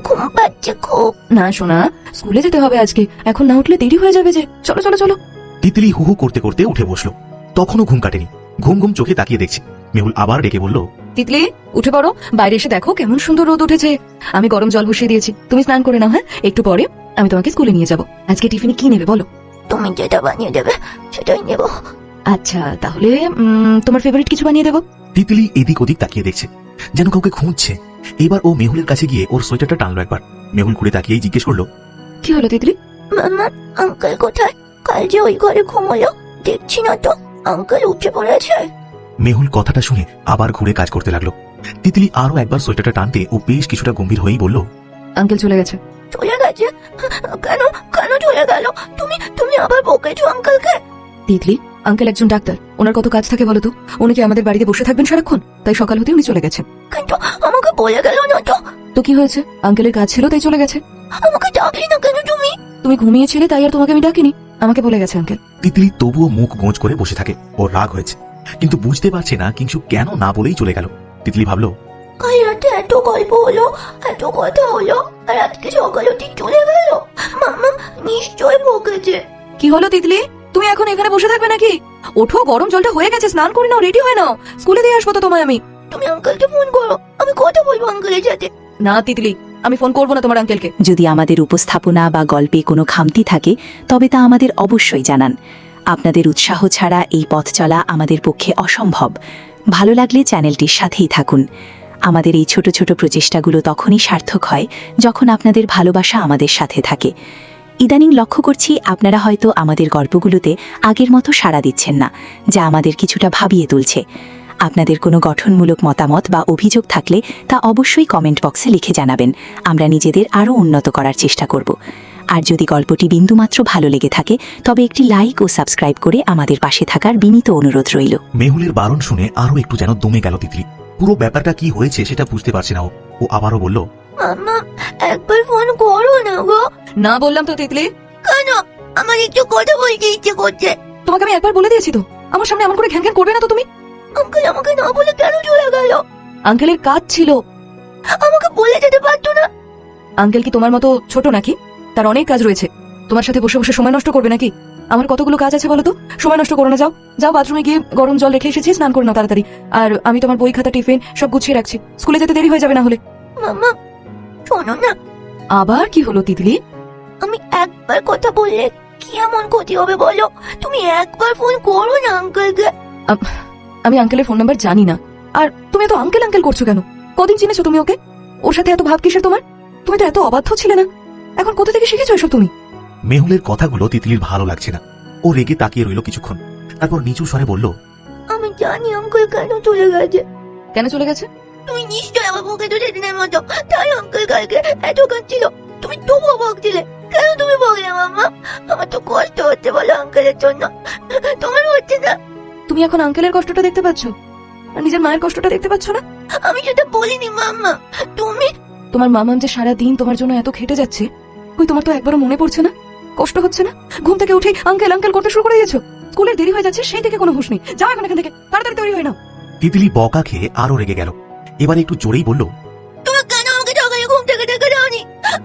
ঘুম পাচ্ছে খুব। না শোনা, স্কুলে যেতে হবে আজকে, এখন না উঠলে দেরি হয়ে যাবে যে। চলো চলো চলো। তিতলি হু হু করতে করতে উঠে বসলো। তখনও ঘুম কাটেনি। ঘুম ঘুম চোখে তাকিয়ে দেখছে। মেহুল আবার ডেকে বলল, তিতলি উঠে পড়ো, বাইরে এসে দেখো কেমন সুন্দর রোদ উঠেছে। আমি গরম জল বসিয়ে দিয়েছি, তুমি স্নান করে নাও। হ্যাঁ, একটু পরে আমি তোমাকে স্কুলে নিয়ে যাব। আজকে টিফিনে কি নেবে বলো? তুমি যেটা বানিয়ে দেবে সেটাই নেব। আচ্ছা তাহলে তোমার ফেভারিট কিছু বানিয়ে দেবো। তিতলি এদিক ওদিক তাকিয়ে দেখছে, যেন কাউকে খুঁজছে। এবার ও মেহুলের কাছে গিয়ে ওর সোয়েটারটা টানলো একবার। মেহুল ঘুরে তাকিয়েই জিজ্ঞেস করলো, কি হলো তিতলি? মাম্মা, আঙ্কেল কোথায়? কাল যে ওই ঘরে ঘুমোলো, দেখছি না তো। আঙ্কেল উঠে পড়েছে। মেহুল কথাটা শুনে আবার ঘুরে কাজ করতে লাগলো। তিতলি আরো একবার সোয়েটারটা টানতে ও বেশ কিছুটা গম্ভীর হয়েই বলল, আঙ্কেল চলে গেছে। চলে গেছে? কেন কেন চলে গেল? তুমি আবার বকেছো আঙ্কেলকে? তিতলি, আঙ্কেল একজন ডাক্তার, ওনার কত কাজ থাকে বলো তো। উনি কি আমাদের বাড়িতে বসে থাকবেন সারাক্ষণ? তাই সকাল হতে উনি চলে গেছেন। কিন্তু আমাকে বলে গেল না তো। তো কি হয়েছে, আঙ্কেলের কাজ ছিল তাই চলে গেছে। আমাকে ডাকলি না কেন তুমি? তুমি ঘুমিয়েছিলে তাই আর তোমাকে আমি ডাকিনি, আমাকে বলে গেছে আঙ্কেল। তিতলি তবুও মুখ গোঁজ করে বসে থাকে। ওর রাগ হয়েছে, কিন্তু বুঝতে পারছে না কিংশুক কেন না বলেই চলে গেল। তিতলি ভাবলো, কাল রাতে এত গল্প হলো, এত কথা হলো, আর আজকে সকাল হতে চলে গেল। মাম্মা নিশ্চয় বকেছে। কি হলো তিতলি, তুমি এখন এখানে বসে থাকবে নাকি? ওঠো, গরম জলটা হয়ে গেছে, স্নান করে নাও, রেডি হয়ে নাও, স্কুলে দিয়ে আসবো তো তোমায় আমি। তুমি আঙ্কেলকে ফোন করো, আমি কথা বলবো আঙ্কেলের সাথে। না তিতলি, আমি ফোন করবো না তোমার আঙ্কেলকে। যদি আমাদের উপস্থাপনা বা গল্পে কোনো খামতি থাকে তবে তা আমাদের অবশ্যই জানান। আপনাদের উৎসাহ ছাড়া এই পথ চলা আমাদের পক্ষে অসম্ভব। ভালো লাগলে চ্যানেলটির সাথেই থাকুন। আমাদের এই ছোট ছোট প্রচেষ্টাগুলো তখনই সার্থক হয় যখন আপনাদের ভালোবাসা আমাদের সাথে থাকে। ইদানিং লক্ষ্য করছি আপনারা হয়তো আমাদের গল্পগুলোতে আগের মতো সাড়া দিচ্ছেন না, যা আমাদের কিছুটা ভাবিয়ে তুলছে। আপনাদের কোনো গঠনমূলক মতামত বা অভিযোগ থাকলে তা অবশ্যই কমেন্ট বক্সে লিখে জানাবেন। আমরা নিজেদের আরও উন্নত করার চেষ্টা করব। আর যদি গল্পটি বিন্দুমাত্র ভালো লেগে থাকে তবে একটি লাইক ও সাবস্ক্রাইব করে আমাদের পাশে থাকার বিনীত অনুরোধ রইল। মেহুলের বারণ শুনে আরো একটু যেন দমে গেল তিতলি। পুরো ব্যাপারটা কি হয়েছে সেটা বুঝতে পারছে না ও। ও আবারও বলল, মাম্মা একবার ফোন করো না গো। না বললাম তো তিতলি। কেন? আমার একটু কথা বলতে ইচ্ছে করছে। তোমাকে আমি একবার বলে দিয়েছি তো, আমার সামনে এমন করে ঘ্যান ঘ্যান করবে না তো তুমি। আঙ্কেল আমাকে না বলে কেন চলে গেল? আঙ্কেলের কাজ ছিল। আমাকে বলে যেতে পারতো না? আঙ্কেল কি তোমার মতো ছোট নাকি? তার অনেক কাজ রয়েছে। তোমার সাথে বসে বসে সময় নষ্ট করবে নাকি? আমার কতগুলো কাজ আছে বলো তো। সময় নষ্ট করো না, যাও যাও, বাথরুমে গিয়ে গরম জল রেখে এসেছি, স্নান করে নাও তাড়াতাড়ি। আর আমি তোমার বই খাতা টিফিন সব গুছিয়ে রাখছি, স্কুলে যেতে দেরি হয়ে যাবে না হলে। মাম্মা শোনো না, আবার কি হলো তিতলি? আমি একবার কথা বললে কি এমন ক্ষতি হবে বলো? তুমি একবার ফোন করো না আঙ্কেলকে। আমি আঙ্কেলের ফোন নাম্বার জানি না। আর তুমি এত আঙ্কেল আঙ্কেল করছো কেন? কদিন চিনেছো তুমি ওকে? ওর সাথে এত ভাব কিসের তোমার? তুমি তো এত অবাধ্য ছিলে না, এখন কোথা থেকে শিখেছো এসব তুমি? মেহুলের কথাগুলো তিতলির ভালো লাগছে না। ও রেগে তাকিয়ে রইল কিছুক্ষণ, তারপর নিচু স্বরে বলল, আমি জানি আঙ্কেল কেন চলে গেছে। কেন চলে গেছে? তুমি নিশ্চয় আমার বুকে তো সেদিনের মতো, তাই আঙ্কেল কালকে এত কাঁদছিল। তুমি তবুও বকছিলে কেন? তুমি বকলে মাম্মা? আমার তো কষ্ট হচ্ছে বলো আঙ্কেলের জন্য, তোমার হচ্ছে না? তুমি এখন আঙ্কেলের কষ্টটা দেখতে পাচ্ছ আর নিজের মায়ের কষ্টটা দেখতে পাচ্ছ না? আমি সেটা বলিনি মাম্মা। তুমি তোমার মামাম যে সারা দিন তোমার জন্য এত খেটে যাচ্ছে, কই তোমার তো একবারও মনে পড়ছে না? কষ্ট হচ্ছে না? ঘুম থেকে উঠে আঙ্কেল আঙ্কেল করতে শুরু করে দিয়েছো। স্কুলের দেরি হয়ে যাচ্ছে সেই থেকে কোনো হুঁশ নেই। যাও এখন এখান থেকে, তাড়াতাড়ি তৈরি হয়ে নাও। তিতলি বকা খেয়ে আরো রেগে গেল। এবার একটু জোরেই বলল, তুমি কেন আমাকে সকালে ঘুম থেকে ডেকে দাওনি?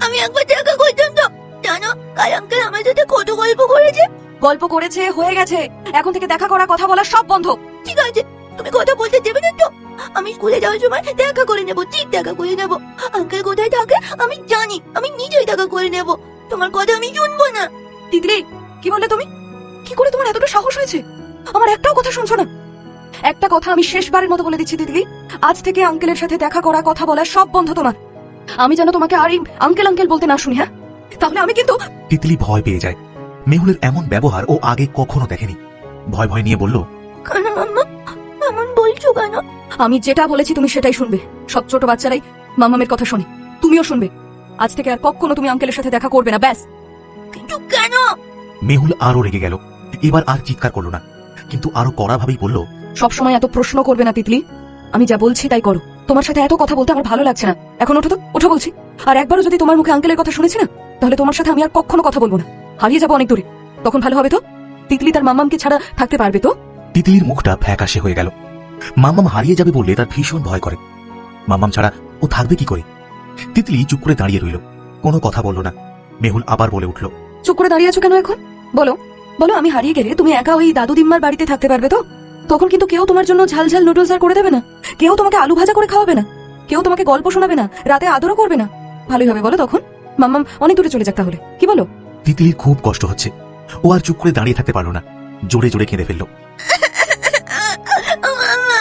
আমি একবার দেখা করতাম তো। জানো কাল আঙ্কেল আমার সাথে কত গল্প করেছে। গল্প করেছে হয়ে গেছে, এখন থেকে দেখা করা কথা বলা সব বন্ধ। ঠিক আছে, তুমি কথা বলতে দেবে না তো? আমি স্কুলে যাওয়ার সময় দেখা করে নেব, ঠিক দেখা করে নেব। আঙ্কেল কোথায় থাকে আমি জানি, আমি নিজেই দেখা করে নেব। তোমার কথা আমি শুনবো না। তিতলি, কি বললে তুমি? কি করে তোমার এতটা সাহস হয়েছে? আমার একটাও কথা শুনছো না? একটা কথা আমি শেষবারের মতো বলে দিচ্ছি তিতলি, আজ থেকে আঙ্কেলের সাথে দেখা করা, কথা বলা সব বন্ধ তোমার। আমি যেন তোমাকে আর এই আঙ্কেল আঙ্কেল বলতে না শুনি, হ্যাঁ? তাহলে আমি কিন্তু... তিতলি ভয় পেয়ে যায়। মেহুলের এমন ব্যবহার ও আগে কখনো দেখেনি। ভয় ভয় নিয়ে বলল, কেন মাম্মা এমন বলছো কেন? আমি যেটা বলেছি তুমি সেটাই শুনবে। সব ছোট বাচ্চারাই মামামের কথা শোনে, তুমিও শুনবে। আজ থেকে আর কখনো তুমি আঙ্কেলের সাথে দেখা করবে না, ব্যাস। কিন্তু কেন? মেহুল আরো রেগে গেল। এবার আর চিৎকার করলো না, কিন্তু আরো কড়া ভাবেই বলল, সবসময় এত প্রশ্ন করবে না তিতলি, আমি যা বলছি তাই করো। তোমার সাথে এত কথা বলতে আমার ভালো লাগছে না, এখন ওঠো তো, ওঠো বলছি। আর একবারও যদি তোমার মুখে আঙ্কেলের কথা শুনেছি না, তাহলে তোমার সাথে আমি আর কখনো কথা বলবো না। হারিয়ে যাবো অনেক দূরে, তখন ভালো হবে তো? তিতলি তার মামামকে ছাড়া থাকতে পারবে তো? তিতলির মুখটা ফ্যাকাশে হয়ে গেল। মামাম হারিয়ে যাবে বললে তার ভীষণ ভয় করে। মামাম ছাড়া ও থাকবে কি করে? তিতলি চুপ করে দাঁড়িয়ে রইল, কোনো কথা বলল না। মেহুল আবার বলে উঠল, চুপ করে দাঁড়িয়ে আছো কেন এখন? বলো বলো, আমি হারিয়ে গেলে তুমি একা ওই দাদু দিম্মার বাড়িতে থাকতে পারবে তো? তখন কিন্তু কেউ তোমার জন্য ঝাল ঝাল নুডলস আর করে দেবে না, কেউ তোমাকে আলু ভাজা করে খাওয়াবে না, কেউ তোমাকে গল্প শোনাবে না, রাতে আদরও করবে না। ভালোই হবে বলো তখন? মাম্মাম অনেক দূরে চলে যাক তাহলে, কি বলো? তিতলির খুব কষ্ট হচ্ছে। ও আর চুপ করে দাঁড়িয়ে থাকতে পারল না, জোরে জোরে কেঁদে ফেলল। মাম্মা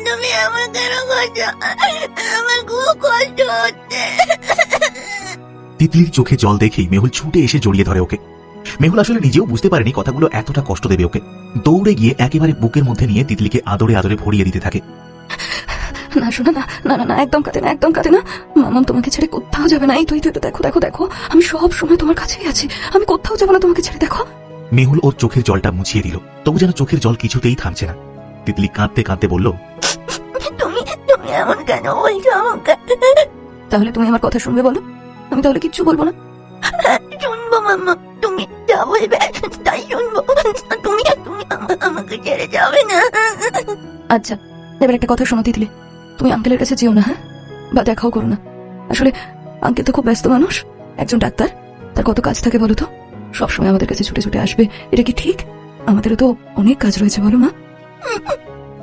তুমি আমার কেন করছো? আমার খুব কষ্ট হচ্ছে। তিতলির চোখে জল দেখেই মেহুল ছুটে এসে জড়িয়ে ধরে ওকে। মেহুল আসলে নিজেও বুঝতে পারেনি কথাগুলো এতটা কষ্ট দেবে ওকে। দৌড়ে গিয়ে একেবারে বুকের মধ্যে নিয়ে তিতলিকে আদরে আদরে ভরিয়ে দিতে থাকে। না শোনা, না না না না, একদম কাঁদে না, একদম কাঁদে না। মামাম তোমাকে ছেড়ে কোথাও যাবে না। এই তুই তুই তো দেখো দেখো দেখো, আমি সব সময় তোমার কাছেই আছি, আমি কোথাও যাবো না তোমাকে ছেড়ে, দেখো। মেহুল ওর চোখের জলটা মুছিয়ে দিল, তবু যেন চোখের জল কিছুতেই থামছে না। তিতলি কাঁদতে কাঁদতে বলল, তুমি তুমি এমন কেন বলছো আমাকে? তাহলে তুমি আমার কথা শুনবে বলো? আমি তাহলে কিচ্ছু বলবো না। শুনবো মাম্মা, তুমি যা বলবে তাই শুনবো। তুমি তুমি আমাকে ছেড়ে যাবে না। আচ্ছা, এবার একটা কথা শোনো তিতলি, তুমি আঙ্কেলের কাছে যেও না, হ্যাঁ? বা দেখাও করো না। আসলে আঙ্কেল তো খুব ব্যস্ত মানুষ, একজন ডাক্তার, তার কত কাজ থাকে বলো তো? সবসময় আমাদের কাছে ছুটে ছুটে আসবে, এটা কি ঠিক? আমাদেরও তো অনেক কাজ রয়েছে, বলো মা?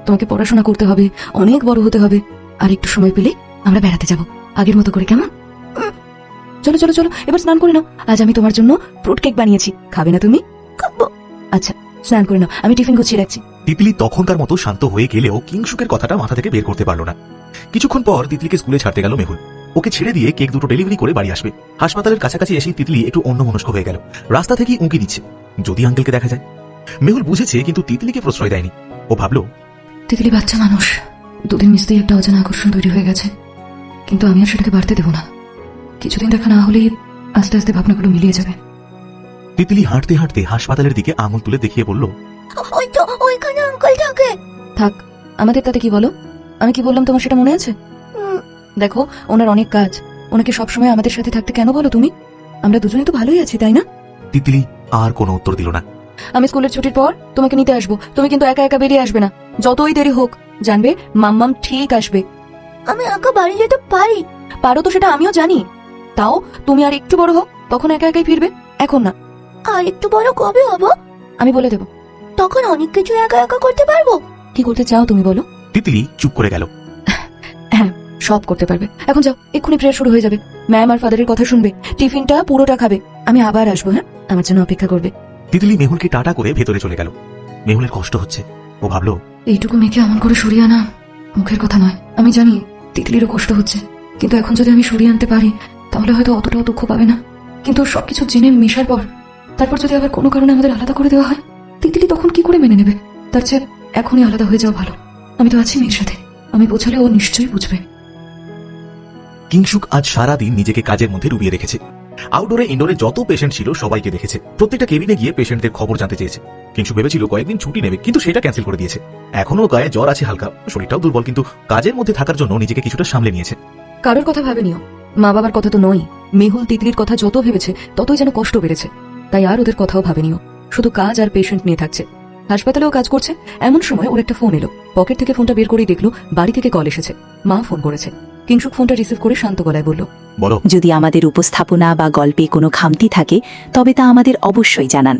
তোমাকে পড়াশোনা করতে হবে, অনেক বড় হতে হবে, আর একটু সময় পেলে আমরা বেড়াতে যাব আগের মতো করে, কেমন? চলো চলো চলো, এবার স্নান করে নাও। আজ আমি তোমার জন্য ফ্রুট কেক বানিয়েছি, খাবে না তুমি? খাবো। আচ্ছা, স্নান করে নাও, আমি টিফিন গুছিয়ে রাখছি। তিতলি তখনকার মতো শান্ত হয়ে গেলেও কিংসুকের কথাটা মাথা থেকে বের করতে পারল না। কিছুক্ষণ পর তিতলিকে স্কুলে ছাড়তে গেল মেহুল। ওকে ছেড়ে দিয়ে কেক দুটো ডেলিভারি করে বাড়ি আসবে। হাসপাতালের কাছাকাছি এসেই তিতলি একটু অন্যমনস্ক হয়ে গেল। রাস্তা থেকেই উঁকি দিচ্ছে, যদি আঙ্কেলকে দেখা যায়। মেহুল বুঝেছে, কিন্তু তিতলিকে প্রশ্রয় দেয়নি। ও ভাবলো, তিতলি বাচ্চা মানুষ, দুদিন মিশতেই একটা অজানা আকর্ষণ তৈরি হয়ে গেছে, কিন্তু আমি আর সেটাকে বাড়তে দেবো না। কিছুদিন দেখা না হলেই আস্তে আস্তে ভাবনাগুলো মিলিয়ে যাবে। তিতলি হাঁটতে হাঁটতে হাসপাতালের দিকে আঙুল তুলে দেখিয়ে বলল, ওই তো ওইখানে আঙ্কেল থাকে। থাক, আমাদের তাতে কি বলো? আমি কি বললাম তোমার সেটা মনে আছে? দেখো, ওনার অনেক কাজ, ওনাকে সবসময় আমাদের সাথে থাকতে কেন বলো তুমি? আমরা দুজনেই তো ভালোই আছি, তাই না? তিতলি আর কোনো উত্তর দিল না। আমি স্কুলের ছুটির পর তোমাকে নিতে আসবো, তুমি কিন্তু একা একা বেরিয়ে আসবে না, যতই দেরি হোক। জানবে মাম্মাম ঠিক আসবে। আমি একা বাড়ি যেতে পারি। পারো তো, সেটা আমিও জানি। তাও তুমি আর একটু বড় হোক, তখন একা একাই ফিরবে, এখন না। আর একটু বড় কবে হবো? আমি বলে দেবো। তখন অনেক কিছু একা একা করতে পারবো। কি করতে চাও তুমি বলো? তিতলি চুপ করে গেল। হ্যাঁ, সব করতে পারবে। এখন যাও, এক্ষুনি প্রেয়ার শুরু হয়ে যাবে। ম্যাম আর ফাদারের কথা শুনবে, টিফিনটা পুরোটা খাবে। আমি আবার আসবো, হ্যাঁ? আমার জন্য অপেক্ষা করবে। তিতলি মেহুলকে টাটা করে ভেতরে চলে গেল। মেহুলের কষ্ট হচ্ছে। ও ভাবলো, এইটুকু মেয়েকে এমন করে সরিয়ে আনা মুখের কথা নয়। আমি জানি তিতলিরও কষ্ট হচ্ছে, কিন্তু এখন যদি আমি সরিয়ে আনতে পারি তাহলে হয়তো অতটাও দুঃখ পাবে না। কিন্তু সবকিছু জেনে মেশার পর তারপর যদি আবার কোনো কারণে আমাদের আলাদা করে দেওয়া হয়, তিতলি তখন কি করে মেনে নেবে? তার চেয়ে এখনই আলাদা হয়ে যাওয়া ভালো। আমি তো আছি মেয়ের সাথে, আমি বোঝালে ও নিশ্চয়ই বুঝবে। কিংসুক আজ সারাদিন নিজেকে কাজের মধ্যে ডুবিয়ে রেখেছে। আউটডোরে ইনডোরে যত পেশেন্ট ছিল সবাইকে দেখেছে, প্রত্যেকটা কেবিনে গিয়ে পেশেন্টদের খবর জানতে চেয়েছে। কিংসুক ভেবেছিল কয়েকদিন ছুটি নেবে, কিন্তু সেটা ক্যান্সেল করে দিয়েছে। এখনো গায়ে জ্বর আছে হালকা, শরীরটাও দুর্বল, কিন্তু কাজের মধ্যে থাকার জন্য নিজেকে কিছুটা সামলে নিয়েছে। কারোর কথা ভাবেনিও, মা বাবার কথা তো নয়। মেহুল তিতলির কথা যত ভেবেছে ততই যেন কষ্ট বেড়েছে, তাই আর ওদের কথাও ভাবেনিও। শুধু কাজ আর পেশেন্ট নিয়ে থাকছে। হাসপাতালেও কাজ করছে। এমন সময় ওর একটা ফোন এলো। পকেট থেকে ফোনটা বের করেই দেখলো বাড়ি থেকে কল এসেছে। মা ফোন করেছে। কিংসুক ফোনটা রিসিভ করে শান্ত গলায় বলল, বলো। যদি আমাদের উপস্থাপনা বা গল্পে কোনো খামতি থাকে তবে তা আমাদের অবশ্যই জানান।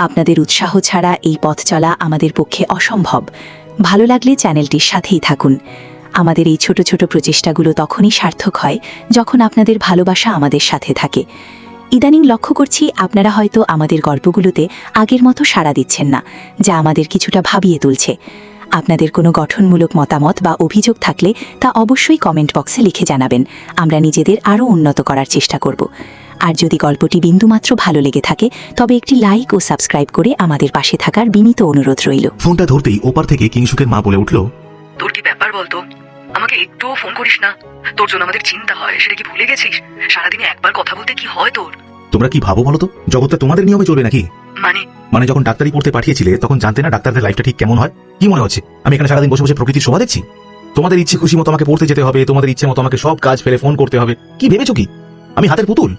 আপনাদের উৎসাহ ছাড়া এই পথ চলা আমাদের পক্ষে অসম্ভব। ভালো লাগলে চ্যানেলটির সাথেই থাকুন। আমাদের এই ছোট ছোট প্রচেষ্টাগুলো তখনই সার্থক হয় যখন আপনাদের ভালোবাসা আমাদের সাথে থাকে। ইদানিং লক্ষ্য করছি আপনারা হয়তো আমাদের গল্পগুলোতে আগের মতো সাড়া দিচ্ছেন না, যা আমাদের কিছুটা ভাবিয়ে তুলছে। আপনাদের কোনো গঠনমূলক মতামত বা অভিযোগ থাকলে তা অবশ্যই কমেন্ট বক্সে লিখে জানাবেন। আমরা নিজেদের আরও উন্নত করার চেষ্টা করব। আর যদি গল্পটি বিন্দুমাত্র ভালো লেগে থাকে তবে একটি লাইক ও সাবস্ক্রাইব করে আমাদের পাশে থাকার বিনীত অনুরোধ রইল। ফোনটা ধরতেই ওপার থেকে কিংসুকের মা বলে উঠল, তোর কি ব্যাপার বলতো? আমাকে একটুও ফোন করিস না। তোর জন্য আমাদের চিন্তা হয়, সেটা কি ভুলে গেছিস? সারাদিনে একবার কথা বলতে কি হয় তোর? তোমরা কি ভাবো বলো তো, জগৎটা তোমাদের নিয়মে চলবে নাকি? মানে যখন ডাক্তারি পড়তে পাঠিয়েছিলে তখন জানতে না ডাক্তারদের লাইফটা ঠিক কেমন হয়? কি মনে হচ্ছে আমি এখানে সারাদিন বসে বসে প্রকৃতির শোভা দেখছি? তোমাদের ইচ্ছে খুশি মতো আমাকে পড়তে যেতে হবে, তোমাদের ইচ্ছে মতো আমাকে সব কাজ ফেলে ফোন করতে হবে। কি ভেবেছো কি আমি হাতের পুতুল?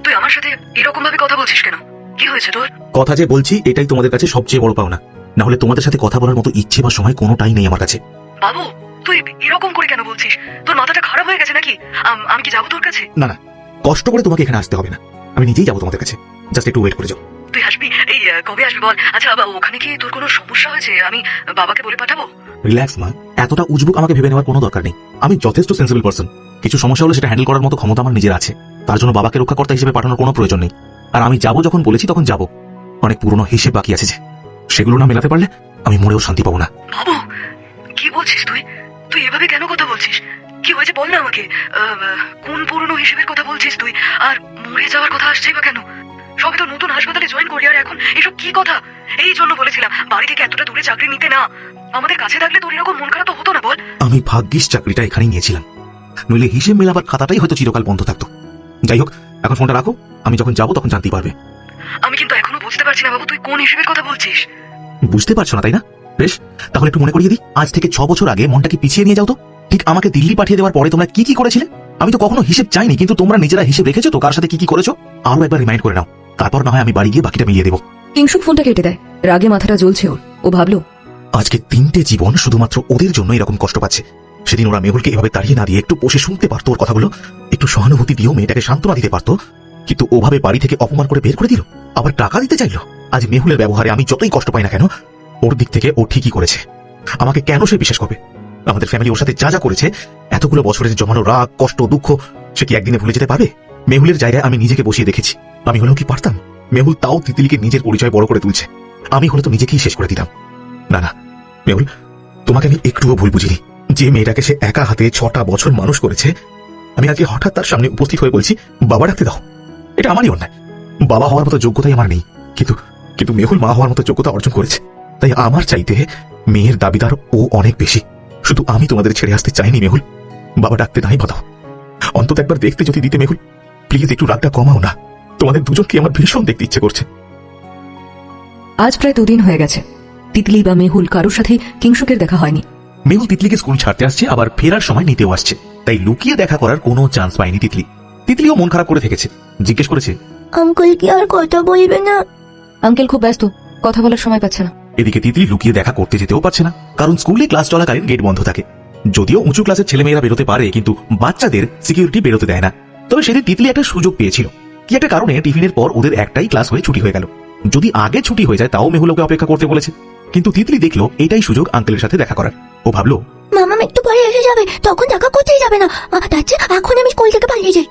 তুই আমার সাথে এরকম ভাবে কথা বলছিস কেন? কি হয়েছে তোর? কথা যে বলছি এটাই তোমাদের কাছে সবচেয়ে বড় পাওনা। না হলে তোমাদের সাথে কথা বলার মতো ইচ্ছে বা সময় কোনোটাই নেই আমার কাছে। বাবু, তুই এরকম করে কেন বলছিস? তোর মাথাটা খারাপ হয়ে গেছে নাকি? আমি কি যাবো তোর কাছে? না না, কষ্ট করে তোমাকে এখানে আসতে হবে না, আমি নিজেই যাবো তোমাদের কাছে। জাস্ট একটু ওয়েট করে যাও। তুই আসবি? এই কবে আসবি বল? আচ্ছা বাবা, ওখানে কি তোর কোনো সমস্যা হয়েছে? আমি বাবাকে বলে পাঠাবো? রিল্যাক্স মা, এতটা উজবুক আমাকে ভেবে নেওয়ার কোনো দরকার নেই। আমি যথেষ্ট সেন্সিবল পারসন। কিছু সমস্যা হলে সেটা হ্যান্ডেল করার মতো ক্ষমতা আমার নিজের আছে। তার জন্য বাবাকে রক্ষাকর্তা হিসেবে পাঠানোর কোনো প্রয়োজন নেই। আর আমি যাবো যখন বলেছি তখন যাবো। অনেক পুরনো হিসেব বাকি আছে যে, সেগুলো না মেলাতে পারলে আমি মরেও শান্তি পাবো না। বাবু, কি বলছিস তুই? তুই এভাবে কেন কথা বলছিস? কি হয়েছে বল না আমাকে। কোন পুরনো হিসেবের কথা বলছিস তুই? আর মরে যাওয়ার কথা আসছেই বা কেন? সবে তো নতুন হাসপাতালে জয়েন করলি, আর এখন এসব কি কথা? এই জন্য বলেছিলাম বাড়ি থেকে এতটা দূরে চাকরি নিতে না। আমাদের কাছে থাকলে তোর এরকম মন খারাপ তো হতো না, বল? আমি ভাগ্যিস চাকরিটা এখানেই নিয়েছিলাম, নইলে হিসেব মেলাবার খাতাটাই হয়তো চিরকাল বন্ধ থাকতো। যাই হোক, এখন ফোনটা রাখো, আমি যখন যাবো তখন জানতেই পারবে। আমি কিন্তু এখনো বুঝতে পারছি না বাবু, তুই কোন হিসেবের কথা বলছিস? বুঝতে পারছো না তাই না? বেশ, তাহলে একটু মনে করিয়ে দিই। আজ থেকে 6 বছর আগে মনটাকে পিছিয়ে নিয়ে যাও তো। ঠিক আমাকে দিল্লি পাঠিয়ে দেওয়ার পরে তোমরা কি কি করেছিলে? আমি তো কখনো হিসেব চাইনি, কিন্তু তোমরা নিজেরা হিসেব রেখেছো তো কার সাথে কি কি করেছো। আরো একবার রিমাইন্ড করে নাও, তারপর না হয় আমি বাড়ি গিয়ে বাকিটা মিলিয়ে দেবো। কিংসুক ফোনটা কেটে দেয়। রাগে মাথাটা জ্বলছে ওর। ও ভাবলো, আজকে 3টে জীবন শুধুমাত্র ওদের জন্য এরকম কষ্ট পাচ্ছে। সেদিন ওরা মেহুলকে এভাবে তাড়িয়ে না দিয়ে একটু বসে শুনতে পারতো ওর কথাগুলো, একটু সহানুভূতি দিয়েও মেয়েটাকে সান্ত্বনা দিতে পারতো। কিন্তু ওভাবে বাড়ি থেকে অপমান করে বের করে দিল, আবার টাকা দিতে চাইলো। আজ মেহুলের ব্যবহারে আমি যতই কষ্ট পাই না কেন, ওর দিক থেকে ও ঠিকই করেছে। আমাকে কেন সে বিশ্বাস করবে? আমাদের ফ্যামিলি ওর সাথে যা যা করেছে, এতগুলো বছরের জমানো রাগ, কষ্ট, দুঃখ, সে কি একদিনে ভুলে যেতে পারবে? মেহুলের জায়গায় আমি নিজেকে বসিয়ে দেখেছি। আমি হলেও কি পারতাম? মেহুল তাও তিতলিকে নিজের পরিচয় বড় করে তুলছে, আমি হলে তো নিজেকেই শেষ করে দিতাম। না না মেহুল, তোমাকে আমি একটুও ভুল বুঝিনি। যে মেয়েটাকে সে একা হাতে 6টা বছর মানুষ করেছে, আমি আজকে হঠাৎ তার সামনে উপস্থিত হয়ে বলছি বাবা ডাকতে দাও। এটা আমারই অন্যায়। বাবা হওয়ার মতো যোগ্যতাই আমার নেই, কিন্তু মেহুল মা হওয়ার মতো যোগ্যতা অর্জন করেছে। তাই আমার চাইতে মেয়ের দাবিদার ও অনেক বেশি। শুধু আমি তোমাদের ছেড়ে আসতে চাইনি মেহুল। বাবা ডাকতে নাই বাদাও, অন্তত একবার দেখতে যদি দিতে মেহুল। প্লিজ একটু রাগটা কমাও না, তোমাদের দুজনকে আমার ভীষণ দেখতে ইচ্ছে করছে। আজ প্রায় 2 দিন হয়ে গেছে। তিতলি বা মেহুল কারোর সাথে কিংসুকের দেখা হয়নি। মেহুল তিতলিকে স্কুল ছাড়তে আসছে, আবার ফেরার সময় নিতেও আসছে, তাই লুকিয়ে দেখা করার কোনো চান্স পায়নি তিতলি। তিতলিও মন খারাপ করে থেকেছে, জিজ্ঞেস করেছে, আঙ্কেল কি আর কথা বলবে না? আঙ্কেল খুব ব্যস্ত, কথা বলার সময় পাচ্ছে না। এদিকে তিতলি লুকিয়ে দেখা করতে যেতেও পারছে না, কারণ স্কুলে ক্লাস চলাকালীন গেট বন্ধ থাকে। যদিও উঁচু ক্লাসের ছেলেমেয়েরা বেরোতে পারে, কিন্তু বাচ্চাদের সিকিউরিটি বেরোতে দেয় না। তবে সেদিন তিতলি একটা সুযোগ পেয়েছিল। কি একটা কারণে টিফিনের পর ওদের একটাই ক্লাস হয়ে ছুটি হয়ে গেল। যদি আগে ছুটি হয়ে যায় তাও মেহুল ওকে অপেক্ষা করতে বলেছে। কিন্তু তিতলি দেখলো এটাই সুযোগ আঙ্কেলের সাথে দেখা করার। ও ভাবলো, মামাম একটু পরে এসে যাবে, তখন দেখা করতেই যাবে না। তার চেয়ে এখন আমি স্কুল থেকে পালিয়ে যাই।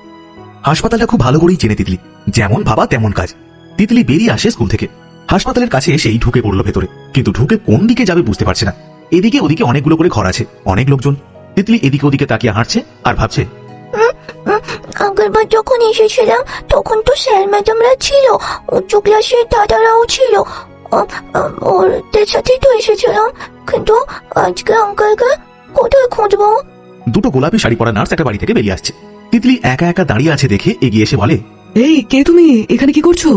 হাসপাতালটা খুব ভালো করেই চেনে তিতলি, যেমন ভাবা তেমন কাজ। তিতলি বেরিয়ে আসে স্কুল থেকে, হাসপাতালের কাছে এসেই ঢুকে পড়লো ভেতরে, কিন্তু ঢুকে কোন দিকে যাবে বুঝতে পারছে না। এদিকে ওদিকে অনেকগুলো করে ঘর আছে, অনেক লোকজন। তিতলি এদিকে ওদিকে তাকিয়ে হাঁটছে আর ভাবছে, আগেরবার যখন এসেছিলাম তখন তো স্যার ম্যাডামরা ছিল, উচ্চ ক্লাসের দাদারাও ছিল, ওদের সাথেই তো এসেছিলাম। কিন্তু আজকে আঙ্কেলকে কোথায় খুঁজবো? 2টো গোলাপি শাড়ি পরা নার্স একটা বাড়ি থেকে বেরিয়ে আসছে। তিতলি একা একা দাঁড়িয়ে আছে দেখে এগিয়ে এসে বলে, এই কে তুমি? এখানে কি করছো?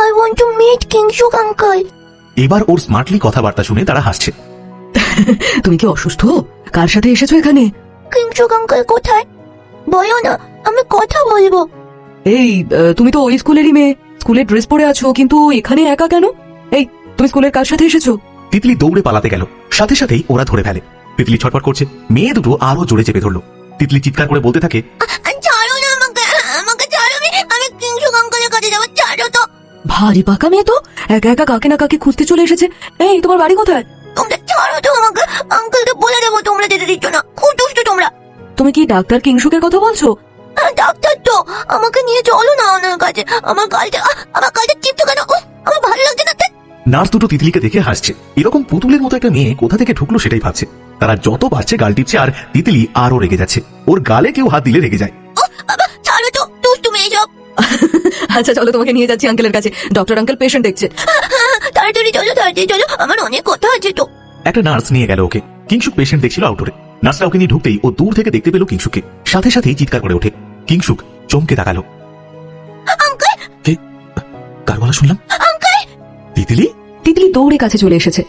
I want to meet Kingshuk uncle. এবার ওর স্মার্টলি কথাবার্তা শুনে তারা হাসছে। তুমি কি অসুস্থ? কার সাথে এসেছো এখানে? কিংসুক আঙ্কেল কোথায়? বলো না, আমি কথা বলবো। এই তুমি তো ওই স্কুলেরই মেয়ে, স্কুলের ড্রেস পরে আছো, কিন্তু এখানে একা কেন? এই তুমি স্কুলের কার সাথে এসেছো? তিতলি দৌড়ে পালাতে গেল, সাথে সাথেই ওরা ধরে ফেলে। তিতলি ছটফট করছে, মেয়ে দুটো আরো জোরে চেপে ধরলো। তিতলি চিৎকার করে বলতে থাকে, ছাড়ো না আমাকে, আমাকে ছাড়ো, আমি কিংসুক আঙ্কেলের কাছে যাবো, ছাড়ো তো। ভারী পাকা মেয়ে তো, একা একা কাকে না কাকে খুঁজতে চলে এসেছে। এই তোমার বাড়ি কোথায়? তোমরা ছাড়ো তো আমাকে, আঙ্কেলকে বলে দেবো তোমরা যেতে দিচ্ছ না, খুব দুষ্টু তোমরা। তুমি কি ডাক্তার কিংসুকের কথা বলছো? হ্যাঁ, ডাক্তার তো, আমাকে নিয়ে চলো না ওনার কাছে। আমার গালটা টিপতো কেন? আমার ভালো লাগছে না। নার্স দুটো তিতলিকে দেখে হাসছে। এরকম পুতুলের মতো একটা মেয়ে কোথা থেকে ঢুকলো সেটাই ভাবছে। তারা যত পারছে গাল টিপছে, আর তিতলি আরো রেগে যাচ্ছে। ওর গালে কেউ হাত দিলে রেগে যায়। বাবা ছাড়ো তো, দুষ্টু মেয়ে সব। আচ্ছা চলো, তোমাকে নিয়ে যাচ্ছি আঙ্কেলের কাছে। ডক্টর আঙ্কেল পেশেন্ট দেখছে। তাড়াতাড়ি চলো, আমার অনেক কথা আছে তো। একটা নার্স নিয়ে গেল ওকে। কিংসুক পেশেন্ট দেখছিল আউটডোরে। নার্সরা ওকে নিয়ে ঢুকতেই ও দূর থেকে দেখতে পেল কিংসুককে। সাথে সাথেই চিৎকার করে ওঠে। কিংসুক চমকে তাকালো। আঙ্কেল, কে? কার গলা শুনলাম? আঙ্কেল। তিতলি? তিতলি দৌড়ে কাছে চলে এসেছে।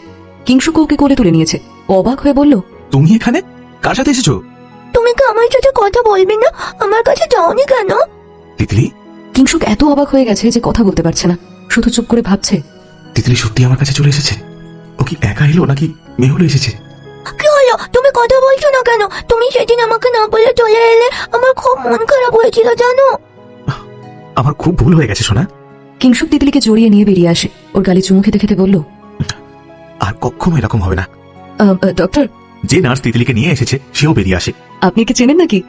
কিংসুক ওকে কোলে তুলে নিয়েছে। অবাক হয়ে বলল, তুমি এখানে? কার সাথে এসেছো? তুমি কি আমার সাথে কথা বলবে না? আমার কাছে যাওনি কেন? তিতলি? কিংসুক এত অবাক হয়ে গেছে যে কথা বলতে পারছে না, শুধু চুপ করে ভাবছে। তিতলি সত্যি আমার কাছে চলে এসেছে? ও কি একা এলো নাকি মেহুল এসেছে? কি হলো, তুমি কথা বলছো না কেন? তুমি সেদিন আমাকে না বলে চলে এলে, আমার খুব মন খারাপ হয়েছিল জানো। আমার খুব ভুল হয়ে গেছে সোনা। কিংসুক তিতলিকে জড়িয়ে নিয়ে বেরিয়ে আসে। ওর গালে চুমু খেতে খেতে বলল, আর কখনো এরকম হবে না। ডক্টর, যে নার্স তিতলিকে নিয়ে এসেছে সেও বেরিয়ে আসে। আপনি কি চেনেন নাকি?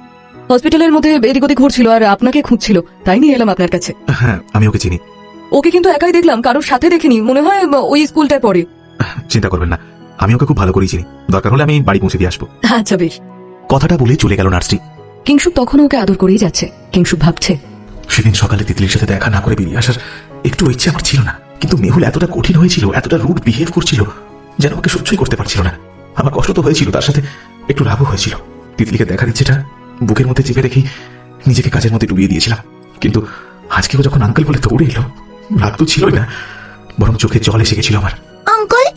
হসপিটালের মধ্যে এদিক ওদিক ঘুরছিল আর আপনাকে খুঁজছিল, তাই নিয়ে এলাম আপনার কাছে। হ্যাঁ, আমি ওকে চিনি। ওকে কিন্তু একাই দেখলাম, কারোর সাথে দেখিনি। মনে হয় ওই স্কুলটায় পড়ে। চিন্তা করবেন না, আমি ওকে খুব ভালো করেই চিনি। দরকার হলে আমি বাড়ি পৌঁছে দিয়ে আসবো। আচ্ছা বেশ। কথাটা বলে চলে গেল নার্সটি। কিংসুক তখন ওকে আদর করেই যাচ্ছে। কিংসুক ভাবছে, সেদিন সকালে তিতলির সাথে দেখা না করে বেরিয়ে আসার একটু ইচ্ছে আমার ছিল না, কিন্তু মেহুল এতটা কঠিন হয়েছিল, এতটা রুড বিহেভ করছিল, যেন ওকে সহ্যই করতে পারছিল না। আমার কষ্ট তো হয়েছিল, তার সাথে একটু রাগও হয়েছিল। তিতলিকে দেখার ইচ্ছেটা বুকের মধ্যে চেপে রেখেই নিজেকে কাজের মধ্যে ডুবিয়ে দিয়েছিলাম। কিন্তু আজকেও যখন আঙ্কেল বলে দৌড়ে এলো, রাগ তো ছিলই না, বরং চোখে জল এসে গেছিল আমার। আঙ্কেল?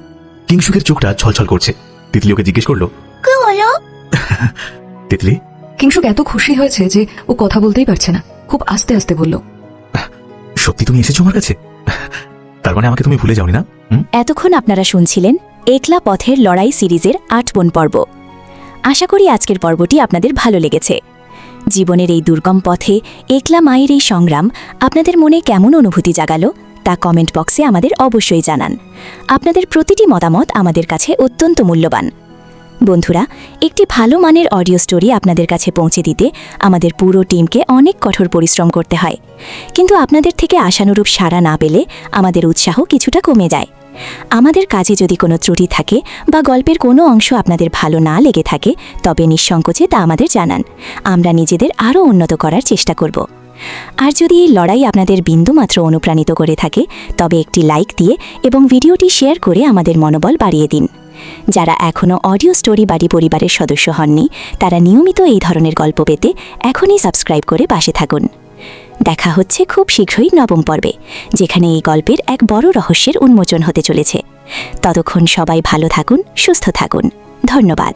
কিংসুকের চোখটা ছলছল করছে। তিতলি ওকে জিজ্ঞেস করলো, কি হলো? তিতলি? কিংসুক এত খুশি হয়েছে যে ও কথা বলতেই পারছে না। খুব আস্তে আস্তে বলল, সত্যি তুমি এসেছো আমার কাছে? তার মানে আমাকে তুমি ভুলে যাওনি না? এতক্ষণ আপনারা শুনছিলেন একলা পথের লড়াই সিরিজের ৮ পর্ব। আশা করি আজকের পর্বটি আপনাদের ভালো লেগেছে। জীবনের এই দুর্গম পথে একলা মায়ের এই সংগ্রাম আপনাদের মনে কেমন অনুভূতি জাগালো তা কমেন্ট বক্সে আমাদের অবশ্যই জানান। আপনাদের প্রতিটি মতামত আমাদের কাছে অত্যন্ত মূল্যবান। বন্ধুরা, একটি ভালো মানের অডিও স্টোরি আপনাদের কাছে পৌঁছে দিতে আমাদের পুরো টিমকে অনেক কঠোর পরিশ্রম করতে হয়, কিন্তু আপনাদের থেকে আশানুরূপ সাড়া না পেলে আমাদের উৎসাহ কিছুটা কমে যায়। আমাদের কাজে যদি কোনো ত্রুটি থাকে বা গল্পের কোনো অংশ আপনাদের ভালো না লেগে থাকে, তবে নিঃসংকোচে তা আমাদের জানান। আমরা নিজেদের আরও উন্নত করার চেষ্টা করব। আর যদি এই লড়াই আপনাদের বিন্দুমাত্র অনুপ্রাণিত করে থাকে, তবে একটি লাইক দিয়ে এবং ভিডিওটি শেয়ার করে আমাদের মনোবল বাড়িয়ে দিন। যারা এখনও অডিও স্টোরি বাড়ি পরিবারের সদস্য হননি, তারা নিয়মিত এই ধরনের গল্প পেতে এখনই সাবস্ক্রাইব করে পাশে থাকুন। দেখা হচ্ছে খুব শীঘ্রই ৯ম পর্বে, যেখানে এই গল্পের এক বড় রহস্যের উন্মোচন হতে চলেছে। ততক্ষণ সবাই ভালো থাকুন, সুস্থ থাকুন। ধন্যবাদ।